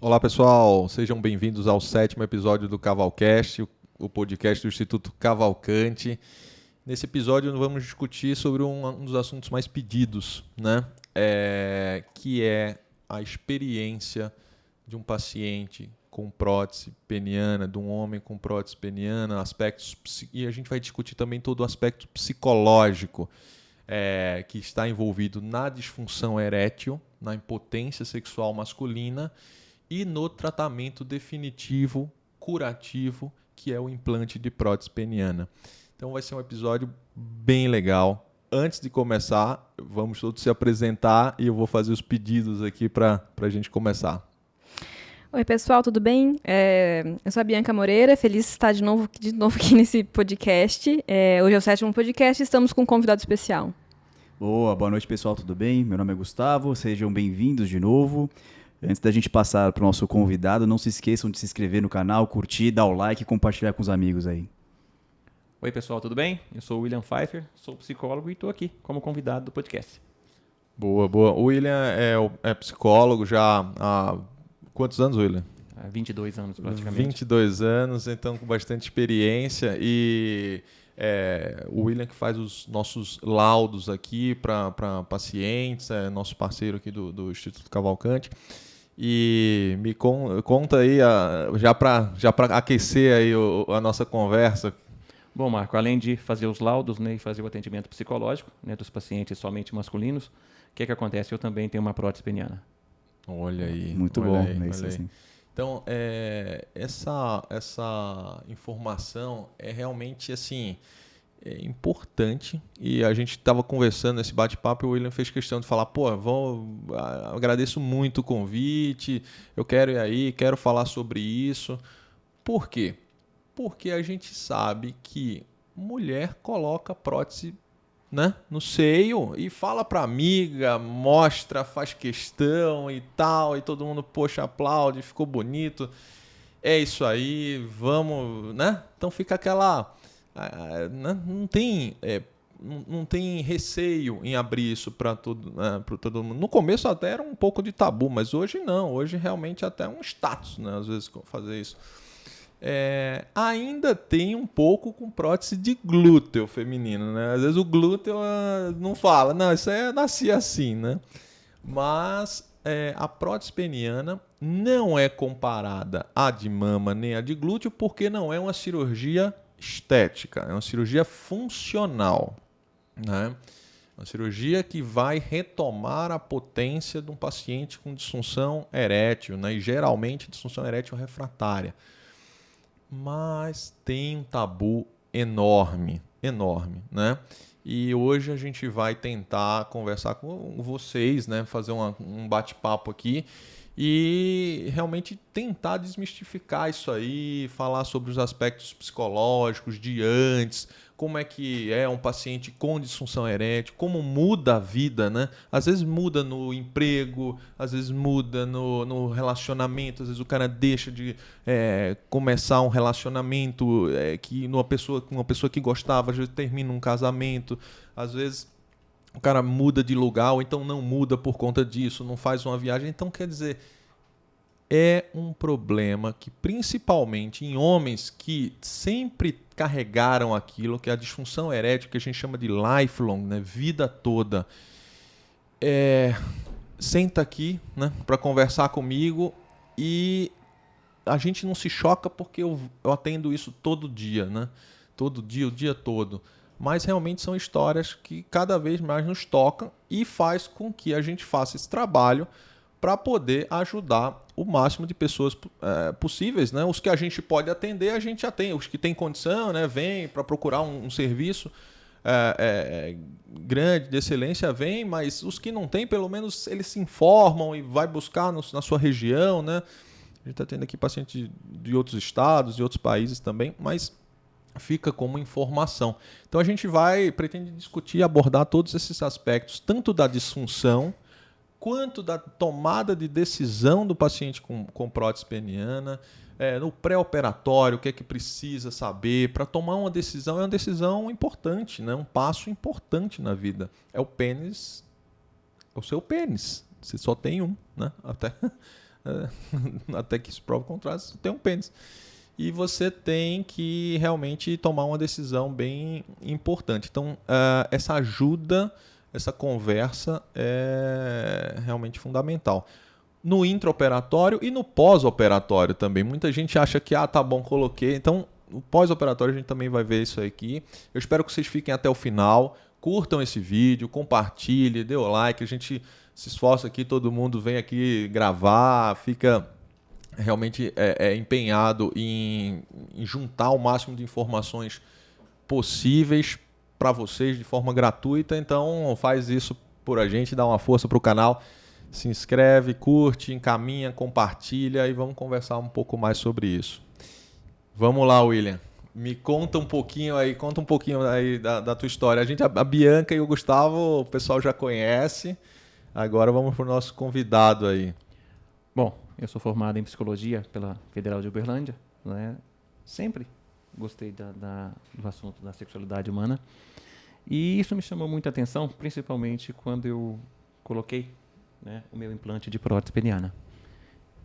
Olá pessoal, sejam bem-vindos ao 7º episódio do Cavalcast, o podcast do Instituto Cavalcante. Nesse episódio nós vamos discutir sobre um dos assuntos mais pedidos, né? Que é a experiência de um paciente com prótese peniana, de um homem com prótese peniana, e a gente vai discutir também todo o aspecto psicológico que está envolvido na disfunção erétil, na impotência sexual masculina e no tratamento definitivo, curativo, que é o implante de prótese peniana. Então vai ser um episódio bem legal. Antes de começar, vamos todos se apresentar e eu vou fazer os pedidos aqui para a gente começar. Oi, pessoal, tudo bem? Eu sou a Bianca Moreira, feliz de estar de novo aqui nesse podcast. Hoje é o 7º podcast e estamos com um convidado especial. Boa noite, pessoal, tudo bem? Meu nome é Gustavo, sejam bem-vindos de novo. Antes da gente passar para o nosso convidado, não se esqueçam de se inscrever no canal, curtir, dar o like e compartilhar com os amigos aí. Oi, pessoal, tudo bem? Eu sou o William Pfeiffer, sou psicólogo e estou aqui como convidado do podcast. Boa. O William é psicólogo já há quantos anos, William? Há 22 anos, praticamente. 22 anos, então com bastante experiência e o William que faz os nossos laudos aqui para pacientes, é nosso parceiro aqui do Instituto Cavalcante. E me conta aí, já para aquecer aí a nossa conversa. Bom, Marco, além de fazer os laudos, né, e fazer o atendimento psicológico, né, dos pacientes somente masculinos, o que acontece? Eu também tenho uma prótese peniana. Olha aí. Muito olha bom, aí, é isso assim. Então, essa informação é realmente assim importante e a gente estava conversando nesse bate-papo e o William fez questão de falar, agradeço muito o convite, eu quero ir aí, quero falar sobre isso. Por quê? Porque a gente sabe que mulher coloca prótese, né, no seio e fala pra amiga, mostra, faz questão e tal, e todo mundo, poxa, aplaude, ficou bonito, é isso aí, vamos, né? Então fica aquela... não tem receio em abrir isso para todo mundo. No começo até era um pouco de tabu, mas hoje não, hoje realmente até é um status, né, às vezes fazer isso. Ainda tem um pouco com prótese de glúteo feminino, né? Às vezes o glúteo não fala, não, isso aí eu nasci assim, né? Mas a prótese peniana não é comparada à de mama nem à de glúteo porque não é uma cirurgia estética, é uma cirurgia funcional, né? Uma cirurgia que vai retomar a potência de um paciente com disfunção erétil, né? E geralmente disfunção erétil refratária. Mas tem um tabu enorme, né? E hoje a gente vai tentar conversar com vocês, né? Fazer um bate-papo aqui e realmente tentar desmistificar isso aí, falar sobre os aspectos psicológicos de antes, como é que é um paciente com disfunção erétil, como muda a vida, né? Às vezes muda no emprego, às vezes muda no relacionamento, às vezes o cara deixa de começar um relacionamento que com uma pessoa que gostava, às vezes termina um casamento, às vezes o cara muda de lugar ou então não muda por conta disso, não faz uma viagem. Então, quer dizer, é um problema que principalmente em homens que sempre carregaram aquilo, que é a disfunção erétil, que a gente chama de lifelong, né? Vida toda. Senta aqui, né, para conversar comigo e a gente não se choca porque eu atendo isso todo dia, né? Todo dia, o dia todo. Mas realmente são histórias que cada vez mais nos tocam e faz com que a gente faça esse trabalho para poder ajudar o máximo de pessoas possíveis, né? Os que a gente pode atender, a gente atende. Os que têm condição, né, vêm para procurar um serviço grande, de excelência, vêm, mas os que não têm, pelo menos eles se informam e vai buscar na sua região, né? A gente está tendo aqui pacientes de outros estados, de outros países também, mas fica como informação. Então a gente pretende discutir e abordar todos esses aspectos, tanto da disfunção, quanto da tomada de decisão do paciente com prótese peniana, no pré-operatório, o que é que precisa saber para tomar uma decisão. É uma decisão importante, né? Um passo importante na vida. É o seu pênis. Você só tem um, né? até que se prove o contrário, você tem um pênis. E você tem que realmente tomar uma decisão bem importante. Então, essa ajuda, essa conversa é realmente fundamental. No intraoperatório e no pós-operatório também. Muita gente acha que, tá bom, coloquei. Então, no pós-operatório a gente também vai ver isso aqui. Eu espero que vocês fiquem até o final. Curtam esse vídeo, compartilhem, dê o like. A gente se esforça aqui, todo mundo vem aqui gravar, fica realmente empenhado em juntar o máximo de informações possíveis para vocês de forma gratuita. Então faz isso por a gente, dá uma força para o canal, se inscreve, curte, encaminha, compartilha e vamos conversar um pouco mais sobre isso. Vamos lá, William. Me conta um pouquinho aí, da tua história. A Bianca e o Gustavo, o pessoal já conhece. Agora vamos para o nosso convidado aí. Bom, eu sou formado em psicologia pela Federal de Uberlândia, né? Sempre gostei do assunto da sexualidade humana. E isso me chamou muita atenção, principalmente quando eu coloquei, né, o meu implante de prótese peniana.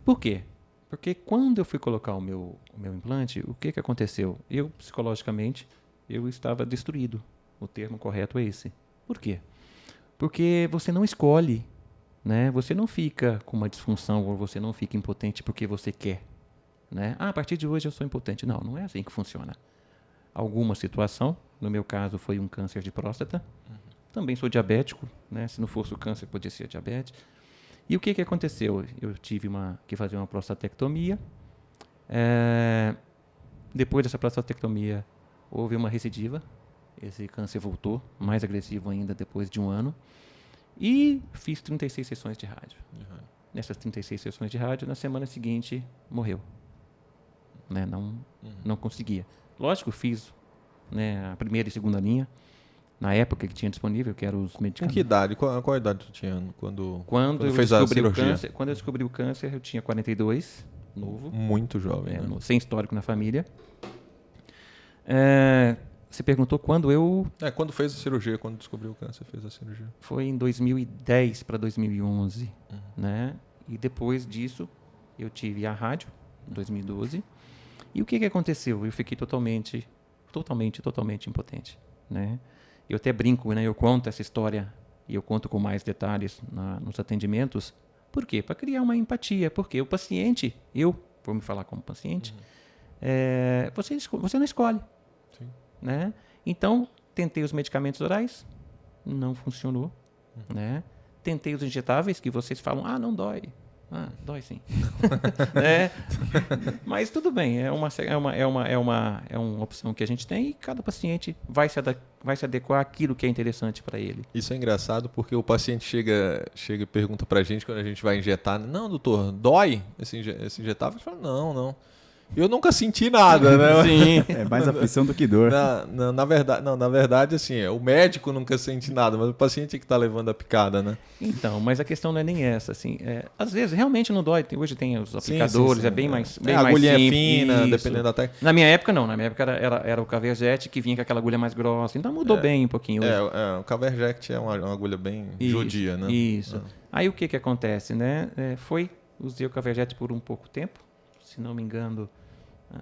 Por quê? Porque quando eu fui colocar o meu implante, o que aconteceu? Eu, psicologicamente, eu estava destruído. O termo correto é esse. Por quê? Porque você não escolhe, né? Você não fica com uma disfunção ou você não fica impotente porque você quer, né? A partir de hoje eu sou impotente. Não, não é assim que funciona. Alguma situação, no meu caso foi um câncer de próstata. Também sou diabético, né? Se não fosse o câncer, podia ser diabetes. E o que aconteceu? Eu tive que fazer uma prostatectomia. Depois dessa prostatectomia, houve uma recidiva. Esse câncer voltou, mais agressivo ainda depois de um ano. E fiz 36 sessões de rádio. Nessas 36 sessões de rádio, na semana seguinte, morreu. Né? Não conseguia. Lógico, fiz, né, a primeira e segunda linha. Na época que tinha disponível, que eram os medicamentos. Com que idade? Qual idade tu tinha quando eu fez a descobri cirurgia? Quando eu descobri o câncer, eu tinha 42, novo. Muito jovem. Né? Sem histórico na família. Você perguntou quando eu... Quando fez a cirurgia, quando descobriu o câncer, fez a cirurgia. Foi em 2010 para 2011, né? E depois disso, eu tive a rádio, em 2012. E o que aconteceu? Eu fiquei totalmente impotente, né? Eu até brinco, né? Eu conto essa história e eu conto com mais detalhes nos atendimentos. Por quê? Para criar uma empatia. Porque o paciente, vou me falar como paciente, você não escolhe. Sim. Né? Então, tentei os medicamentos orais, não funcionou. Né? Tentei os injetáveis, que vocês falam, não dói. Dói sim. Né? Mas tudo bem, é uma opção que a gente tem e cada paciente vai se adequar àquilo que é interessante para ele. Isso é engraçado porque o paciente chega e pergunta pra gente quando a gente vai injetar, não, doutor, dói esse injetável? A gente fala, não. Eu nunca senti nada, né? Sim. É mais aflição do que dor. Na verdade, assim, o médico nunca sente nada, mas o paciente é que está levando a picada, né? Então, mas a questão não é nem essa, assim. Às vezes realmente não dói. Hoje tem os aplicadores, sim. É bem mais a agulhinha simples. Fina, Isso. dependendo da técnica. Na minha época não, na minha época era o Caverject que vinha com aquela agulha mais grossa, então mudou bem um pouquinho. O Caverject é uma agulha bem judia, né? Isso. Aí o que acontece, né? Usei o Caverject por um pouco tempo, se não me engano,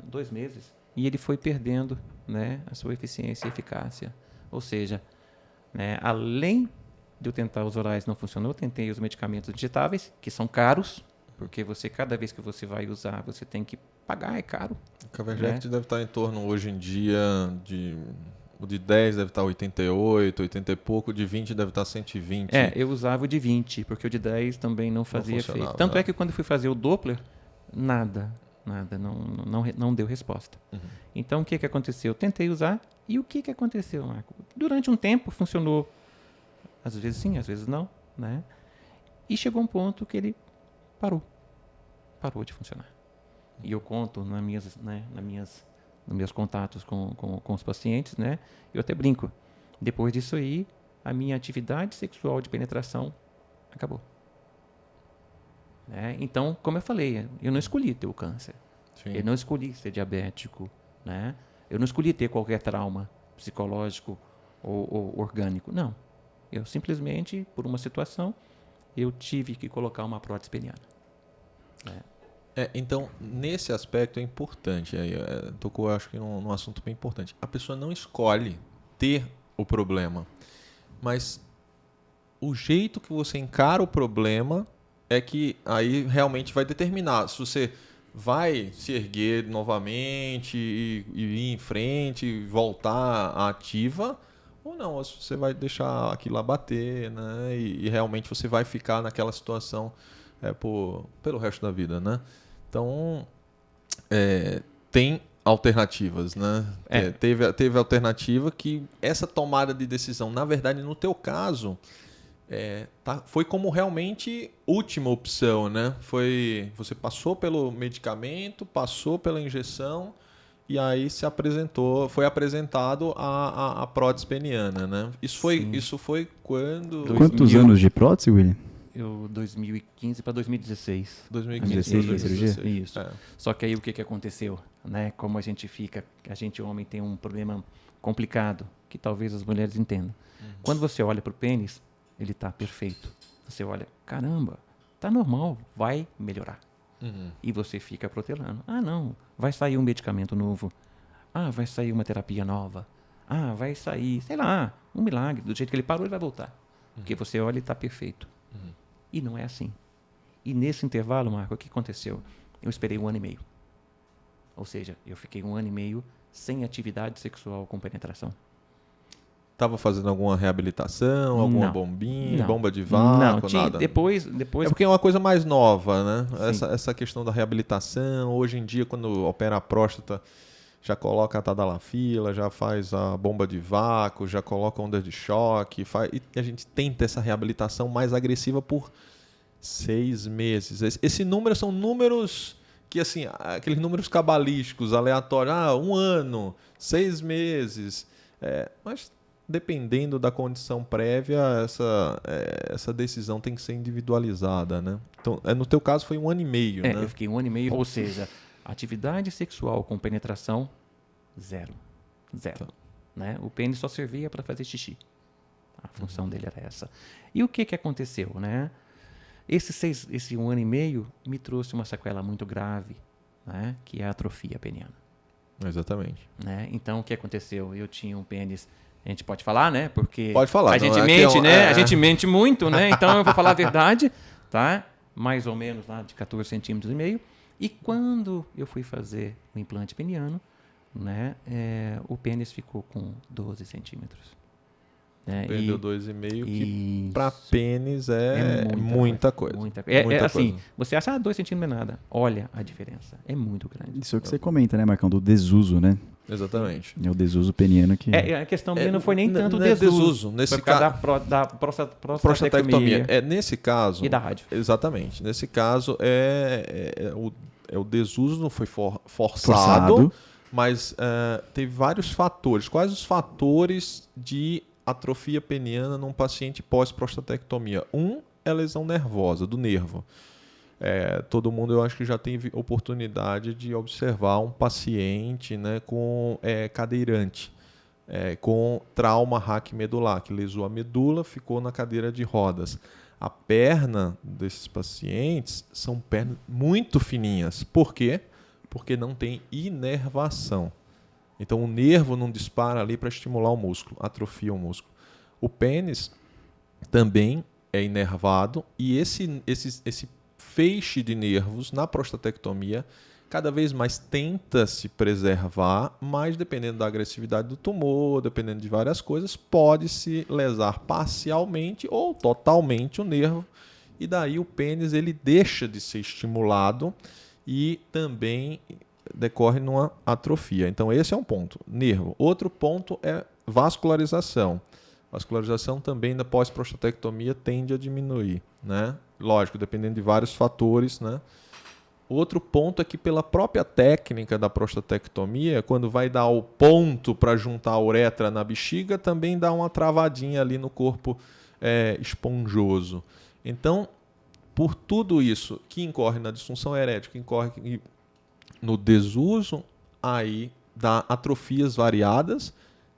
2 meses, e ele foi perdendo, né, a sua eficiência e eficácia. Ou seja, né, além de eu tentar os orais não funcionou, eu tentei os medicamentos injetáveis, que são caros, porque cada vez que você vai usar, você tem que pagar, é caro. O Caverject deve estar em torno, hoje em dia, o de 10 deve estar 88, 80 e pouco, o de 20 deve estar 120. Eu usava o de 20, porque o de 10 também não fazia efeito. Tanto é que quando eu fui fazer o Doppler, nada, não deu resposta. Então, o que aconteceu? Eu tentei usar, e o que aconteceu, Marco? Durante um tempo, funcionou, às vezes sim, às vezes não, né? E chegou um ponto que ele parou de funcionar. E eu conto nos meus contatos com os pacientes, né? Eu até brinco. Depois disso aí, a minha atividade sexual de penetração acabou. Né? Então, como eu falei, eu não escolhi ter o câncer. Sim. Eu não escolhi ser diabético. Né? Eu não escolhi ter qualquer trauma psicológico ou orgânico. Não. Eu simplesmente, por uma situação, eu tive que colocar uma prótese peniana. Então, nesse aspecto é importante. Aí, tocou, acho que, num assunto bem importante. A pessoa não escolhe ter o problema, mas o jeito que você encara o problema é que aí realmente vai determinar se você vai se erguer novamente e ir em frente, e voltar à ativa, ou não, ou se você vai deixar aquilo abater, né? E realmente você vai ficar naquela situação pelo resto da vida, né? Então, tem alternativas, né? Teve alternativa que essa tomada de decisão, na verdade, no teu caso, foi como realmente última opção, né? Você passou pelo medicamento, passou pela injeção e aí foi apresentado a prótese peniana, né? Isso foi quando? Quantos anos de prótese, William? 2015 para 2016. 2016 foi cirurgia? Isso. Só que aí o que aconteceu? Né? Como a gente homem tem um problema complicado, que talvez as mulheres entendam. Quando você olha para o pênis, ele está perfeito. Você olha, caramba, tá normal, vai melhorar. E você fica protelando. Ah, não, vai sair um medicamento novo. Ah, vai sair uma terapia nova. Ah, vai sair, sei lá, um milagre. Do jeito que ele parou, ele vai voltar. Porque você olha e está perfeito. E não é assim. E nesse intervalo, Marco, o que aconteceu? Eu esperei 1 ano e meio. Ou seja, eu fiquei 1 ano e meio sem atividade sexual com penetração. Estava fazendo alguma reabilitação, alguma bombinha, bomba de vácuo, não, nada? Depois... É porque é uma coisa mais nova, né? Essa questão da reabilitação. Hoje em dia, quando opera a próstata, já coloca a tadalafila, já faz a bomba de vácuo, já coloca ondas de choque. E a gente tenta essa reabilitação mais agressiva por 6 meses. Esse número são números que, assim, aqueles números cabalísticos, aleatórios. 1 ano, 6 meses. Mas dependendo da condição prévia, essa decisão tem que ser individualizada, né? Então, no teu caso foi 1 ano e meio, né? Eu fiquei 1 ano e meio, ou seja, atividade sexual com penetração, zero. Tá. Né? O pênis só servia para fazer xixi. A função dele era essa. E o que aconteceu, né? Esse 1 ano e meio me trouxe uma sequela muito grave, né? Que é a atrofia peniana. Exatamente. Né? Então, o que aconteceu? Eu tinha um pênis... A gente pode falar, né? Porque pode falar, a gente mente, né? A gente mente muito, né? Então eu vou falar a verdade, tá? Mais ou menos lá de 14,5 centímetros. E quando eu fui fazer o implante peniano, né? O pênis ficou com 12 centímetros. Né? Perdeu 2,5, que para pênis é muita coisa. Muita coisa. Assim, você acha 2 centímetros não é nada. Olha a diferença. É muito grande. Isso é o que você comenta, né, Marcão? Do desuso, né? Exatamente. É o desuso peniano que... A questão minha não foi nem tanto o desuso. Nesse foi por causa da prostatectomia. Nesse caso... E da rádio. Exatamente. Nesse caso, o desuso não foi forçado. Mas teve vários fatores. Quais os fatores de atrofia peniana num paciente pós-prostatectomia? É lesão nervosa, do nervo. Todo mundo, eu acho que já teve oportunidade de observar um paciente, né, com cadeirante, com trauma raquimedular, que lesou a medula, ficou na cadeira de rodas. A perna desses pacientes são pernas muito fininhas. Por quê? Porque não tem inervação. Então o nervo não dispara ali para estimular o músculo, atrofia o músculo. O pênis também é inervado e esse feixe de nervos na prostatectomia cada vez mais tenta se preservar, mas dependendo da agressividade do tumor, dependendo de várias coisas, pode se lesar parcialmente ou totalmente o nervo e daí o pênis ele deixa de ser estimulado e também decorre numa atrofia. Então esse é um ponto, nervo. Outro ponto é vascularização. Vascularização também na pós-prostatectomia tende a diminuir, né? Lógico, dependendo de vários fatores, né? Outro ponto é que pela própria técnica da prostatectomia, quando vai dar o ponto para juntar a uretra na bexiga, também dá uma travadinha ali no corpo esponjoso. Então, por tudo isso que incorre na disfunção erétil, que incorre no desuso, aí dá atrofias variadas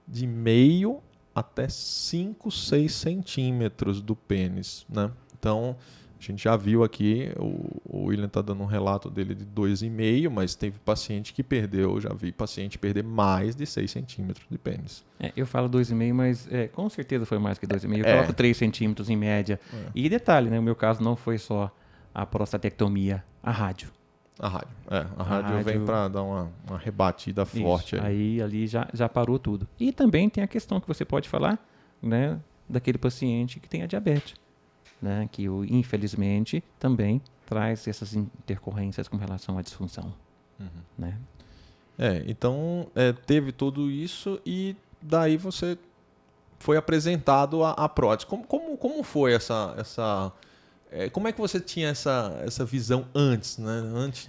de meio até 5, 6 centímetros do pênis, né? Então, A gente já viu aqui, o William está dando um relato dele de 2,5, mas teve paciente que perdeu, já vi paciente perder mais de 6 centímetros de pênis. Eu falo 2,5, mas com certeza foi mais que 2,5. Eu É. coloco 3 centímetros em média. E detalhe, né? O meu caso não foi só a prostatectomia, a rádio. A rádio. A rádio vem rádio- para dar uma rebatida forte Isso. aí. Aí ali já parou tudo. E também tem a questão que você pode falar, né? Daquele paciente que tem a diabetes, né? Que infelizmente também traz essas intercorrências com relação à disfunção, né? Então teve tudo isso e daí você foi apresentado a prótese. Como foi essa como é que você tinha essa visão antes, né? Antes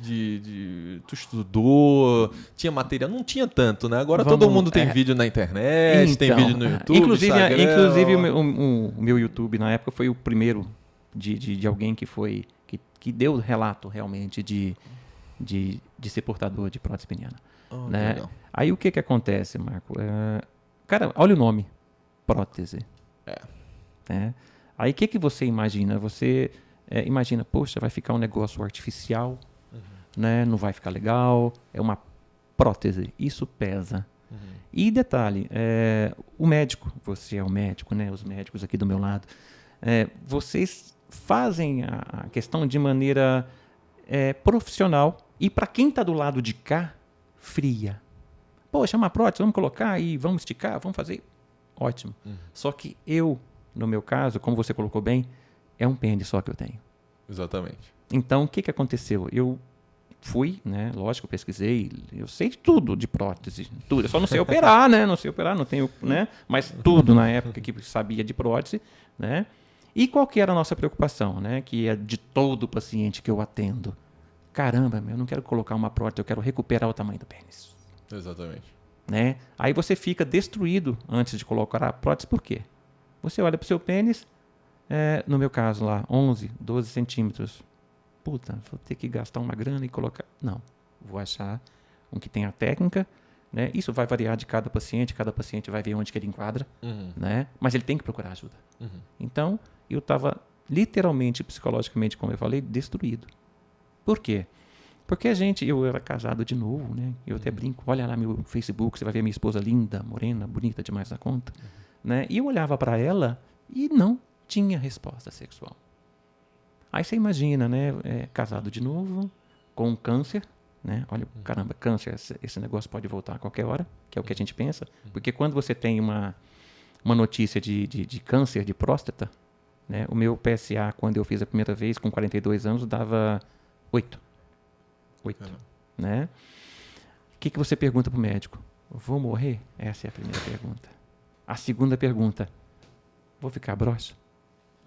tu estudou, tinha material, não tinha tanto, né? Agora todo mundo tem vídeo na internet, tem vídeo no YouTube, Instagram. Inclusive o meu YouTube na época foi o primeiro de alguém que deu relato realmente de ser portador de prótese peniana. Né? Legal. Aí o que acontece, Marco? Cara, olha o nome, prótese. Né? Aí o que você imagina? Você imagina, poxa, vai ficar um negócio artificial, né? Não vai ficar legal, é uma prótese, isso pesa. E detalhe, o médico, você é o médico, né? Os médicos aqui do meu lado, vocês fazem a questão de maneira profissional e para quem está do lado de cá, fria. Poxa, uma prótese, vamos colocar aí, vamos esticar, vamos fazer. Ótimo. Só que no meu caso, como você colocou bem, é um pênis só que eu tenho. Exatamente. Então, o que aconteceu? Eu fui, né? Lógico, pesquisei, eu sei de tudo de prótese, tudo. Eu só não sei operar, né? Não sei operar, não tenho, né? Mas tudo na época que sabia de prótese, né? E qual que era a nossa preocupação, né? Que é de todo paciente que eu atendo. Caramba, eu não quero colocar uma prótese, eu quero recuperar o tamanho do pênis. Exatamente. Né? Aí você fica destruído antes de colocar a prótese, por quê? Você olha para o seu pênis, no meu caso lá, 11, 12 centímetros. Puta, vou ter que gastar uma grana e colocar. Não, vou achar um que tenha técnica, né? Isso vai variar de cada paciente vai ver onde que ele enquadra, né? Mas ele tem que procurar ajuda. Então, eu estava literalmente, psicologicamente, como eu falei, destruído. Por quê? Porque eu era casado de novo, né? Eu até brinco, olha lá meu Facebook, você vai ver minha esposa linda, morena, bonita demais na conta. Né? E eu olhava para ela e não tinha resposta sexual. Aí você imagina, né? Casado de novo, com câncer, né? Olha, caramba, câncer, esse negócio pode voltar a qualquer hora, que é o que a gente pensa. Porque quando você tem uma notícia de câncer de próstata, né? O meu PSA, quando eu fiz a primeira vez, com 42 anos, dava 8. Né? O que você pergunta para o médico? Vou morrer? Essa é a primeira pergunta. A segunda pergunta, vou ficar broxa?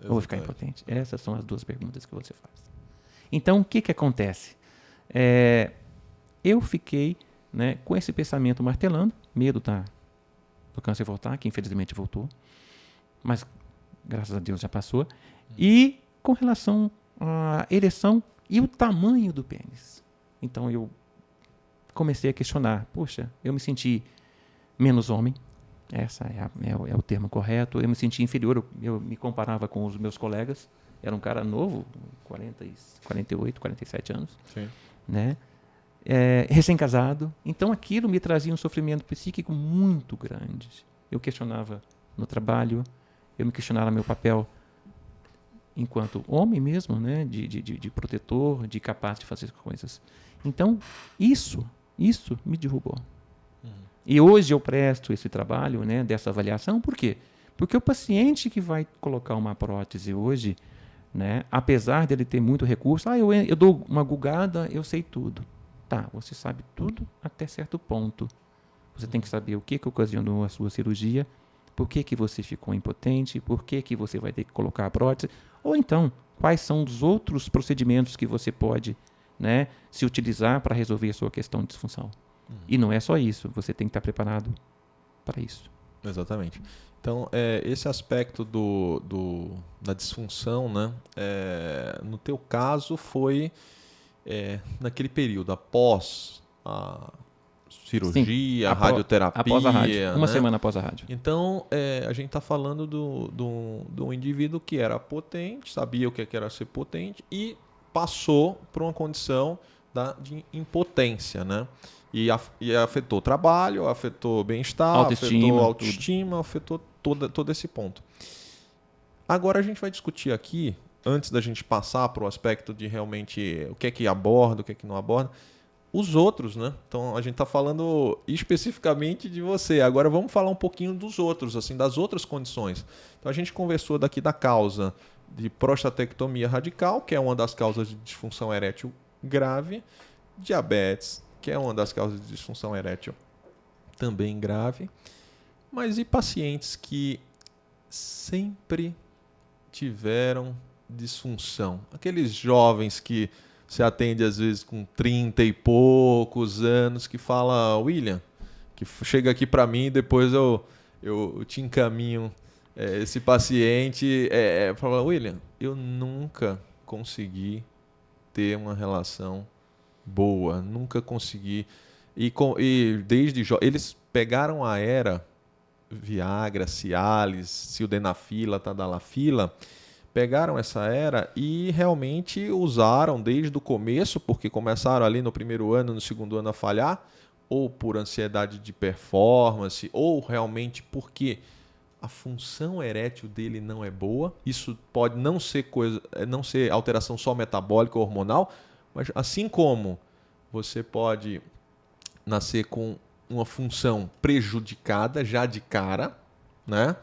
Ou vou ficar impotente? Essas são as duas perguntas que você faz. Então, o que acontece? Eu fiquei, né, com esse pensamento martelando, medo do câncer voltar, que infelizmente voltou, mas graças a Deus já passou, e com relação à ereção e o tamanho do pênis. Então, eu comecei a questionar, poxa, eu me senti menos homem, essa é o termo correto. Eu me sentia inferior, eu me comparava com os meus colegas. Era um cara novo, 48, 47 anos. Sim. Né? Recém-casado. Então aquilo me trazia um sofrimento psíquico muito grande. Eu questionava no trabalho, eu me questionava meu papel enquanto homem mesmo, né? de protetor, de capaz de fazer coisas. Então isso me derrubou. E hoje eu presto esse trabalho, né, dessa avaliação, por quê? Porque o paciente que vai colocar uma prótese hoje, né, apesar dele ter muito recurso, eu dou uma gugada, eu sei tudo. Tá, você sabe tudo até certo ponto. Você tem que saber o que ocasionou a sua cirurgia, por que você ficou impotente, por que você vai ter que colocar a prótese, ou então, quais são os outros procedimentos que você pode, né, se utilizar para resolver a sua questão de disfunção. E não é só isso, você tem que estar preparado para isso. Exatamente. Então, esse aspecto da disfunção, né, no teu caso foi naquele período, após a cirurgia, Sim, radioterapia. após a rádio. Uma né? semana após a rádio. Então, a gente está falando do indivíduo que era potente, sabia o que era ser potente e passou por uma condição de impotência, né? E afetou o trabalho, afetou o bem-estar, afetou a autoestima, afetou todo esse ponto. Agora a gente vai discutir aqui, antes da gente passar para o aspecto de realmente o que é que aborda, o que é que não aborda, os outros, né? Então a gente está falando especificamente de você. Agora vamos falar um pouquinho dos outros, assim, das outras condições. Então a gente conversou daqui da causa de prostatectomia radical, que é uma das causas de disfunção erétil grave, diabetes, que é uma das causas de disfunção erétil também grave, mas e pacientes que sempre tiveram disfunção? Aqueles jovens que se atende às vezes com 30 e poucos anos, que fala, William, que chega aqui para mim e depois eu te encaminho esse paciente, fala, William, eu nunca consegui ter uma relação boa, nunca consegui. E desde eles pegaram a era Viagra, Cialis, Sildenafila, Tadalafila, pegaram essa era e realmente usaram desde o começo, porque começaram ali no primeiro ano, no segundo ano a falhar, ou por ansiedade de performance, ou realmente porque a função erétil dele não é boa. Isso pode não ser alteração só metabólica ou hormonal, mas assim como você pode nascer com uma função prejudicada já de cara, né?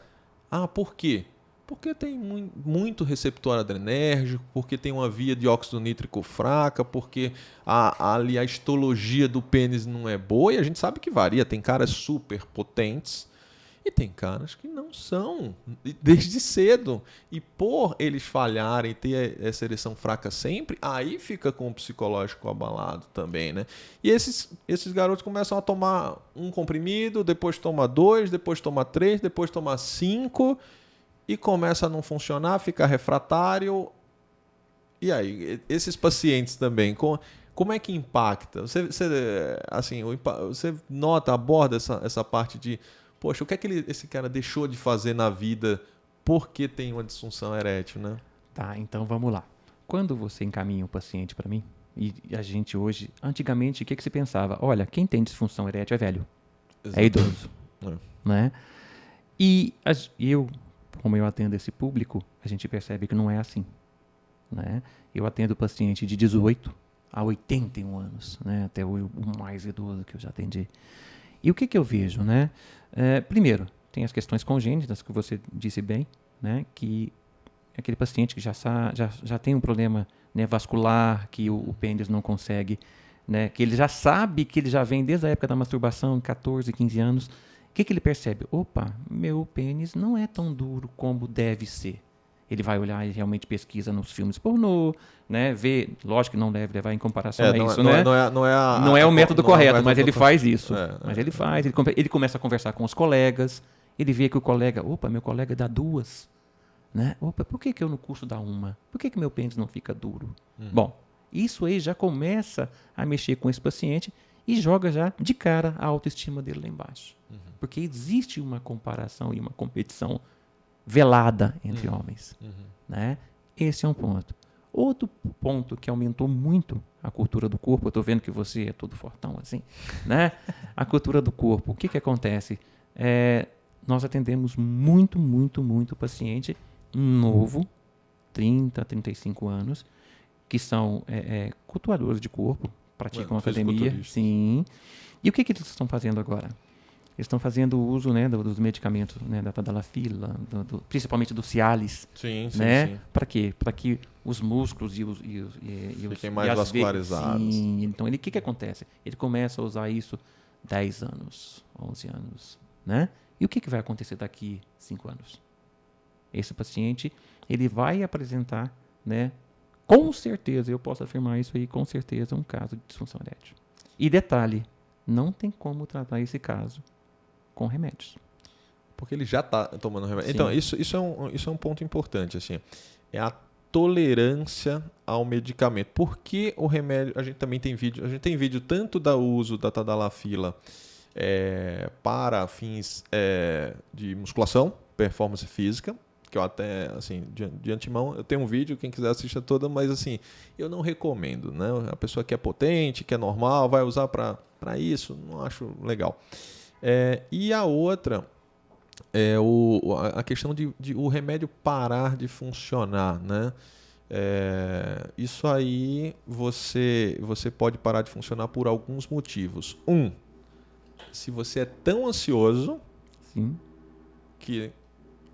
Por quê? Porque tem muito receptor adrenérgico, porque tem uma via de óxido nítrico fraca, porque ali a histologia do pênis não é boa, e a gente sabe que varia. Tem caras super potentes e tem caras que não são, desde cedo. E por eles falharem, ter essa ereção fraca sempre, aí fica com o psicológico abalado também, né? E esses garotos começam a tomar um comprimido, depois toma 2, depois toma 3, depois toma 5, e começa a não funcionar, fica refratário. E aí, esses pacientes também, como é que impacta? Você nota, aborda essa parte de, poxa, o que é que esse cara deixou de fazer na vida porque tem uma disfunção erétil, né? Tá, então vamos lá. Quando você encaminha um paciente para mim, e a gente hoje, antigamente, o que você pensava? Olha, quem tem disfunção erétil é velho, é idoso, né? E como eu atendo esse público, a gente percebe que não é assim, né? Eu atendo paciente de 18 a 81 anos, né? Até o mais idoso que eu já atendi. E o que eu vejo, né? Primeiro, tem as questões congênitas, que você disse bem, né? Que aquele paciente que já tem um problema, né, vascular, que o pênis não consegue, né? Que ele já sabe que ele já vem desde a época da masturbação, 14, 15 anos. O que ele percebe? Opa, meu pênis não é tão duro como deve ser. Ele vai olhar e realmente pesquisa nos filmes pornô, né? Vê, lógico que não deve levar em comparação a isso, né? Não é o método correto, mas ele faz isso. Mas ele faz, ele começa a conversar com os colegas, ele vê que o colega, opa, meu colega dá 2, né? Opa, por que eu no curso dá 1? Por que meu pênis não fica duro? Bom, isso aí já começa a mexer com esse paciente e joga já de cara a autoestima dele lá embaixo. Porque existe uma comparação e uma competição velada entre homens, né? Esse é um ponto. Outro ponto que aumentou muito a cultura do corpo, eu estou vendo que você é todo fortão assim, né? A cultura do corpo, o que acontece? Nós atendemos muito paciente novo, 30, 35 anos, que são cultuadores de corpo, praticam academia, sim. E o que eles estão fazendo agora? Eles estão fazendo uso, né, dos medicamentos, né, da Tadalafila, principalmente do Cialis. Sim. Para quê? Para que os músculos fiquem mais vascularizados. Sim. Então, o que acontece? Ele começa a usar isso 10 anos, 11 anos, né? E o que vai acontecer daqui 5 anos? Esse paciente, ele vai apresentar, né, com certeza, eu posso afirmar isso aí, com certeza, um caso de disfunção erétil. E detalhe, não tem como tratar esse caso com remédios. Porque ele já está tomando remédio. Sim. Então, isso é um ponto importante. Assim. tolerância ao medicamento. Porque o remédio, a gente tem vídeo tanto do uso da tadalafila para fins de musculação, performance física, que eu até, assim, de antemão, eu tenho um vídeo, quem quiser assista toda, mas assim, eu não recomendo, né? A pessoa que é potente, que é normal, vai usar para isso, não acho legal. E a outra é a questão de o remédio parar de funcionar, né? Isso aí você pode parar de funcionar por alguns motivos. Se você é tão ansioso Sim. que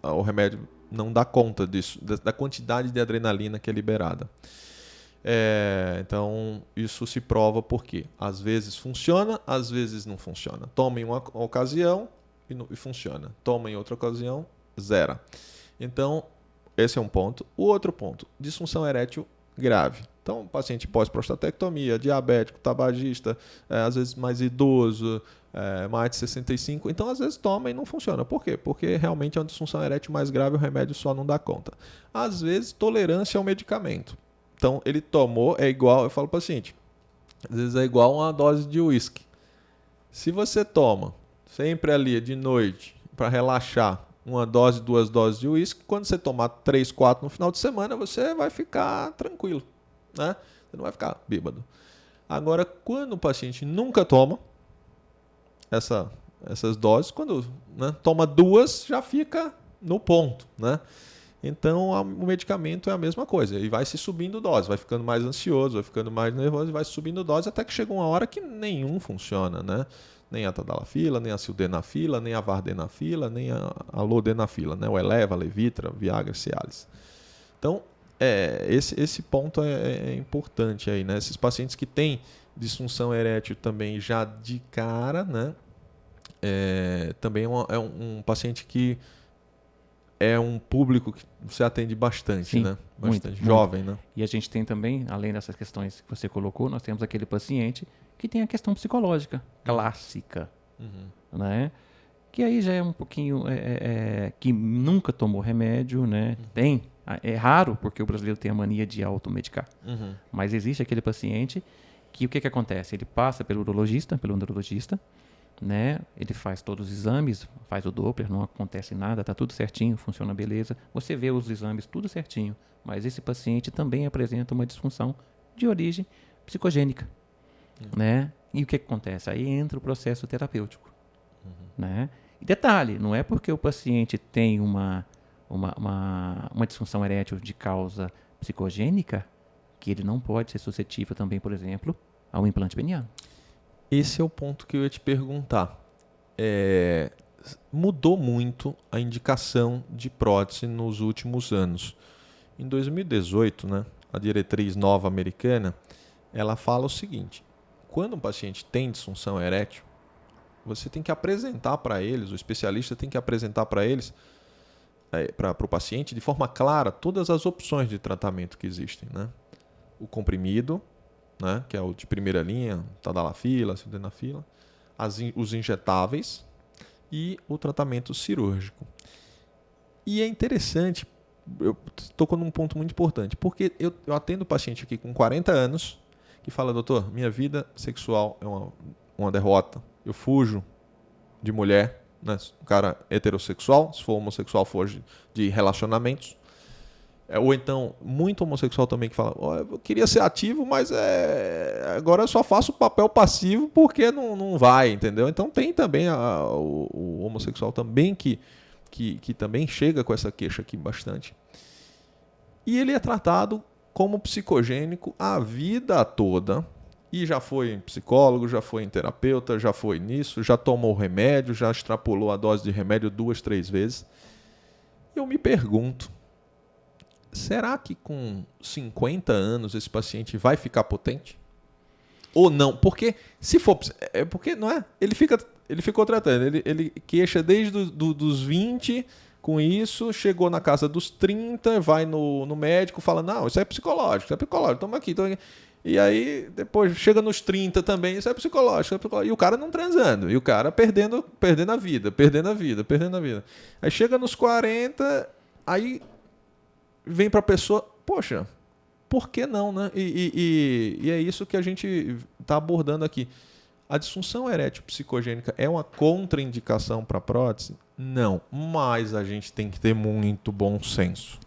o remédio não dá conta disso, da quantidade de adrenalina que é liberada. Então, isso se prova porque às vezes funciona, às vezes não funciona. Toma em uma ocasião e funciona. Toma em outra ocasião, zera. Então, esse é um ponto. O outro ponto, disfunção erétil grave. Então, paciente pós-prostatectomia, diabético, tabagista, às vezes mais idoso, mais de 65. Então, às vezes toma e não funciona. Por quê? Porque realmente é uma disfunção erétil mais grave, o remédio só não dá conta. Às vezes, tolerância ao medicamento. Então, ele tomou, é igual, eu falo para o paciente, às vezes é igual uma dose de uísque. Se você toma sempre ali de noite para relaxar, uma dose, 2 doses de uísque, quando você tomar 3, 4 no final de semana, você vai ficar tranquilo, né? Você não vai ficar bêbado. Agora, quando o paciente nunca toma essas doses, quando toma 2, já fica no ponto, né? Então, o medicamento é a mesma coisa. E vai se subindo dose, vai ficando mais ansioso, vai ficando mais nervoso, e vai subindo dose até que chega uma hora que nenhum funciona, né? Nem a tadalafila, nem a sildenafila, nem a vardenafila, nem a lodenafila, né? O Eleva, Levitra, Viagra, Cialis. Então, esse ponto é importante aí, né? Esses pacientes que têm disfunção erétil também já de cara, né? Também é um paciente que é um público que você atende bastante, Sim, né? Bastante muito, jovem, né? E a gente tem também, além dessas questões que você colocou, nós temos aquele paciente que tem a questão psicológica clássica, né? Que aí já é um pouquinho que nunca tomou remédio, né? É raro porque o brasileiro tem a mania de automedicar, mas existe aquele paciente que o que acontece? Ele passa pelo urologista, né? Ele faz todos os exames, faz o Doppler, não acontece nada, está tudo certinho, funciona beleza. Você vê os exames tudo certinho, mas esse paciente também apresenta uma disfunção de origem psicogênica, né? E o que acontece? Aí entra o processo terapêutico, né? E detalhe, não é porque o paciente tem uma disfunção erétil de causa psicogênica que ele não pode ser suscetível também, por exemplo, ao implante peniano. Esse é o ponto que eu ia te perguntar. Mudou muito a indicação de prótese nos últimos anos. Em 2018, né, a diretriz nova americana, ela fala o seguinte: quando um paciente tem disfunção erétil, você tem que apresentar para eles, o especialista tem que apresentar para eles, para o paciente, de forma clara, todas as opções de tratamento que existem, né? O comprimido, né, que é o de primeira linha, tadalafila, sildenafila, os injetáveis e o tratamento cirúrgico. E é interessante, eu tocou num ponto muito importante, porque eu atendo paciente aqui com 40 anos que fala: doutor, minha vida sexual é uma derrota, eu fujo de mulher, né, um cara heterossexual, se for homossexual, foge de relacionamentos. Ou então, muito homossexual também que fala: eu queria ser ativo, mas agora eu só faço papel passivo porque não vai, entendeu? Então tem também o homossexual também que também chega com essa queixa aqui bastante. E ele é tratado como psicogênico a vida toda. E já foi em psicólogo, já foi em terapeuta, já foi nisso, já tomou remédio, já extrapolou a dose de remédio 2, 3 vezes. E eu me pergunto, será que com 50 anos esse paciente vai ficar potente? Ou não? Porque se for... porque não é? Ele ficou tratando. Ele queixa desde dos 20 com isso, chegou na casa dos 30, vai no médico, fala: não, isso é psicológico, toma aqui. E aí, depois, chega nos 30 também, isso é psicológico. E o cara não transando, e o cara perdendo a vida. Aí chega nos 40, aí vem para a pessoa poxa, por que não, né? E é isso que a gente está abordando aqui. A disfunção erétil psicogênica é uma contraindicação para prótese? Não, mas a gente tem que ter muito bom senso.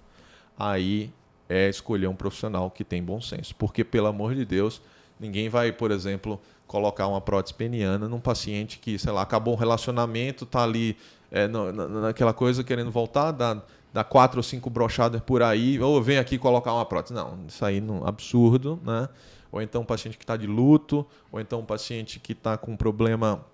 Aí é escolher um profissional que tem bom senso. Porque, pelo amor de Deus, ninguém vai, por exemplo, colocar uma prótese peniana num paciente que, sei lá, acabou um relacionamento, está ali naquela coisa querendo voltar, dá 4 ou 5 brochadas por aí, ou vem aqui colocar uma prótese. Não, isso aí é absurdo, né? Ou então um paciente que está de luto, ou então um paciente que está com problema,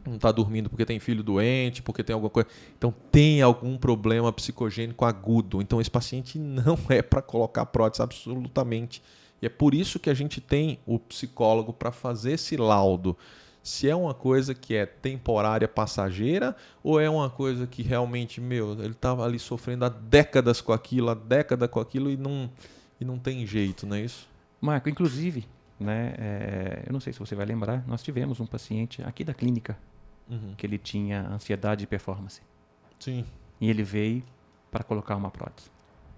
não está dormindo porque tem filho doente, porque tem alguma coisa. Então tem algum problema psicogênico agudo. Então esse paciente não é para colocar prótese absolutamente. E é por isso que a gente tem o psicólogo para fazer esse laudo. Se é uma coisa que é temporária, passageira, ou é uma coisa que realmente, ele estava ali sofrendo há décadas com aquilo, e não tem jeito, não é isso? Marco, inclusive, né, eu não sei se você vai lembrar, nós tivemos um paciente aqui da clínica que ele tinha ansiedade de performance. Sim. E ele veio para colocar uma prótese.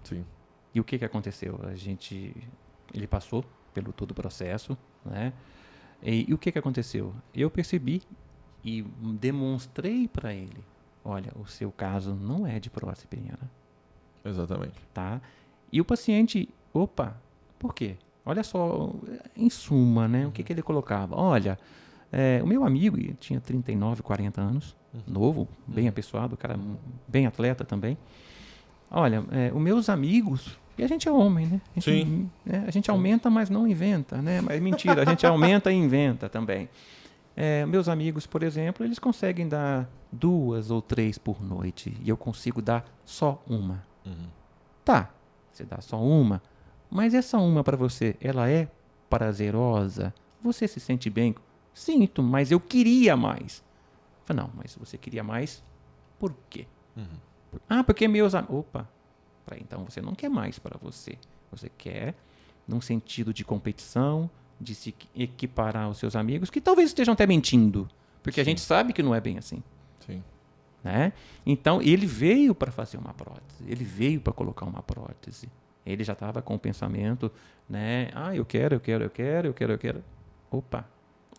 Sim. E o que aconteceu? Ele passou pelo todo o processo, né? E o que aconteceu? Eu percebi e demonstrei para ele, olha, o seu caso não é de prótese peniana. Exatamente. Tá? E o paciente, por quê? Olha só, em suma, né? O que ele colocava? Olha, o meu amigo, ele tinha 39, 40 anos, novo, bem apessoado, cara bem atleta também. Olha, os meus amigos, e a gente é homem, né? Sim. A gente aumenta, mas não inventa, né? Mas mentira, a gente aumenta e inventa também. Meus amigos, por exemplo, eles conseguem dar 2 ou 3 por noite, e eu consigo dar só uma. Tá, você dá só uma, mas essa uma para você, ela é prazerosa? Você se sente bem? Sinto, mas eu queria mais. Falei, não, mas você queria mais por quê? Porque meus amigos... então você não quer mais para você. Você quer num sentido de competição, de se equiparar aos seus amigos, que talvez estejam até mentindo. Porque a gente sabe que não é bem assim. Sim. Né? Então, ele veio para fazer uma prótese. Ele veio para colocar uma prótese. Ele já estava com o pensamento, né? Eu quero.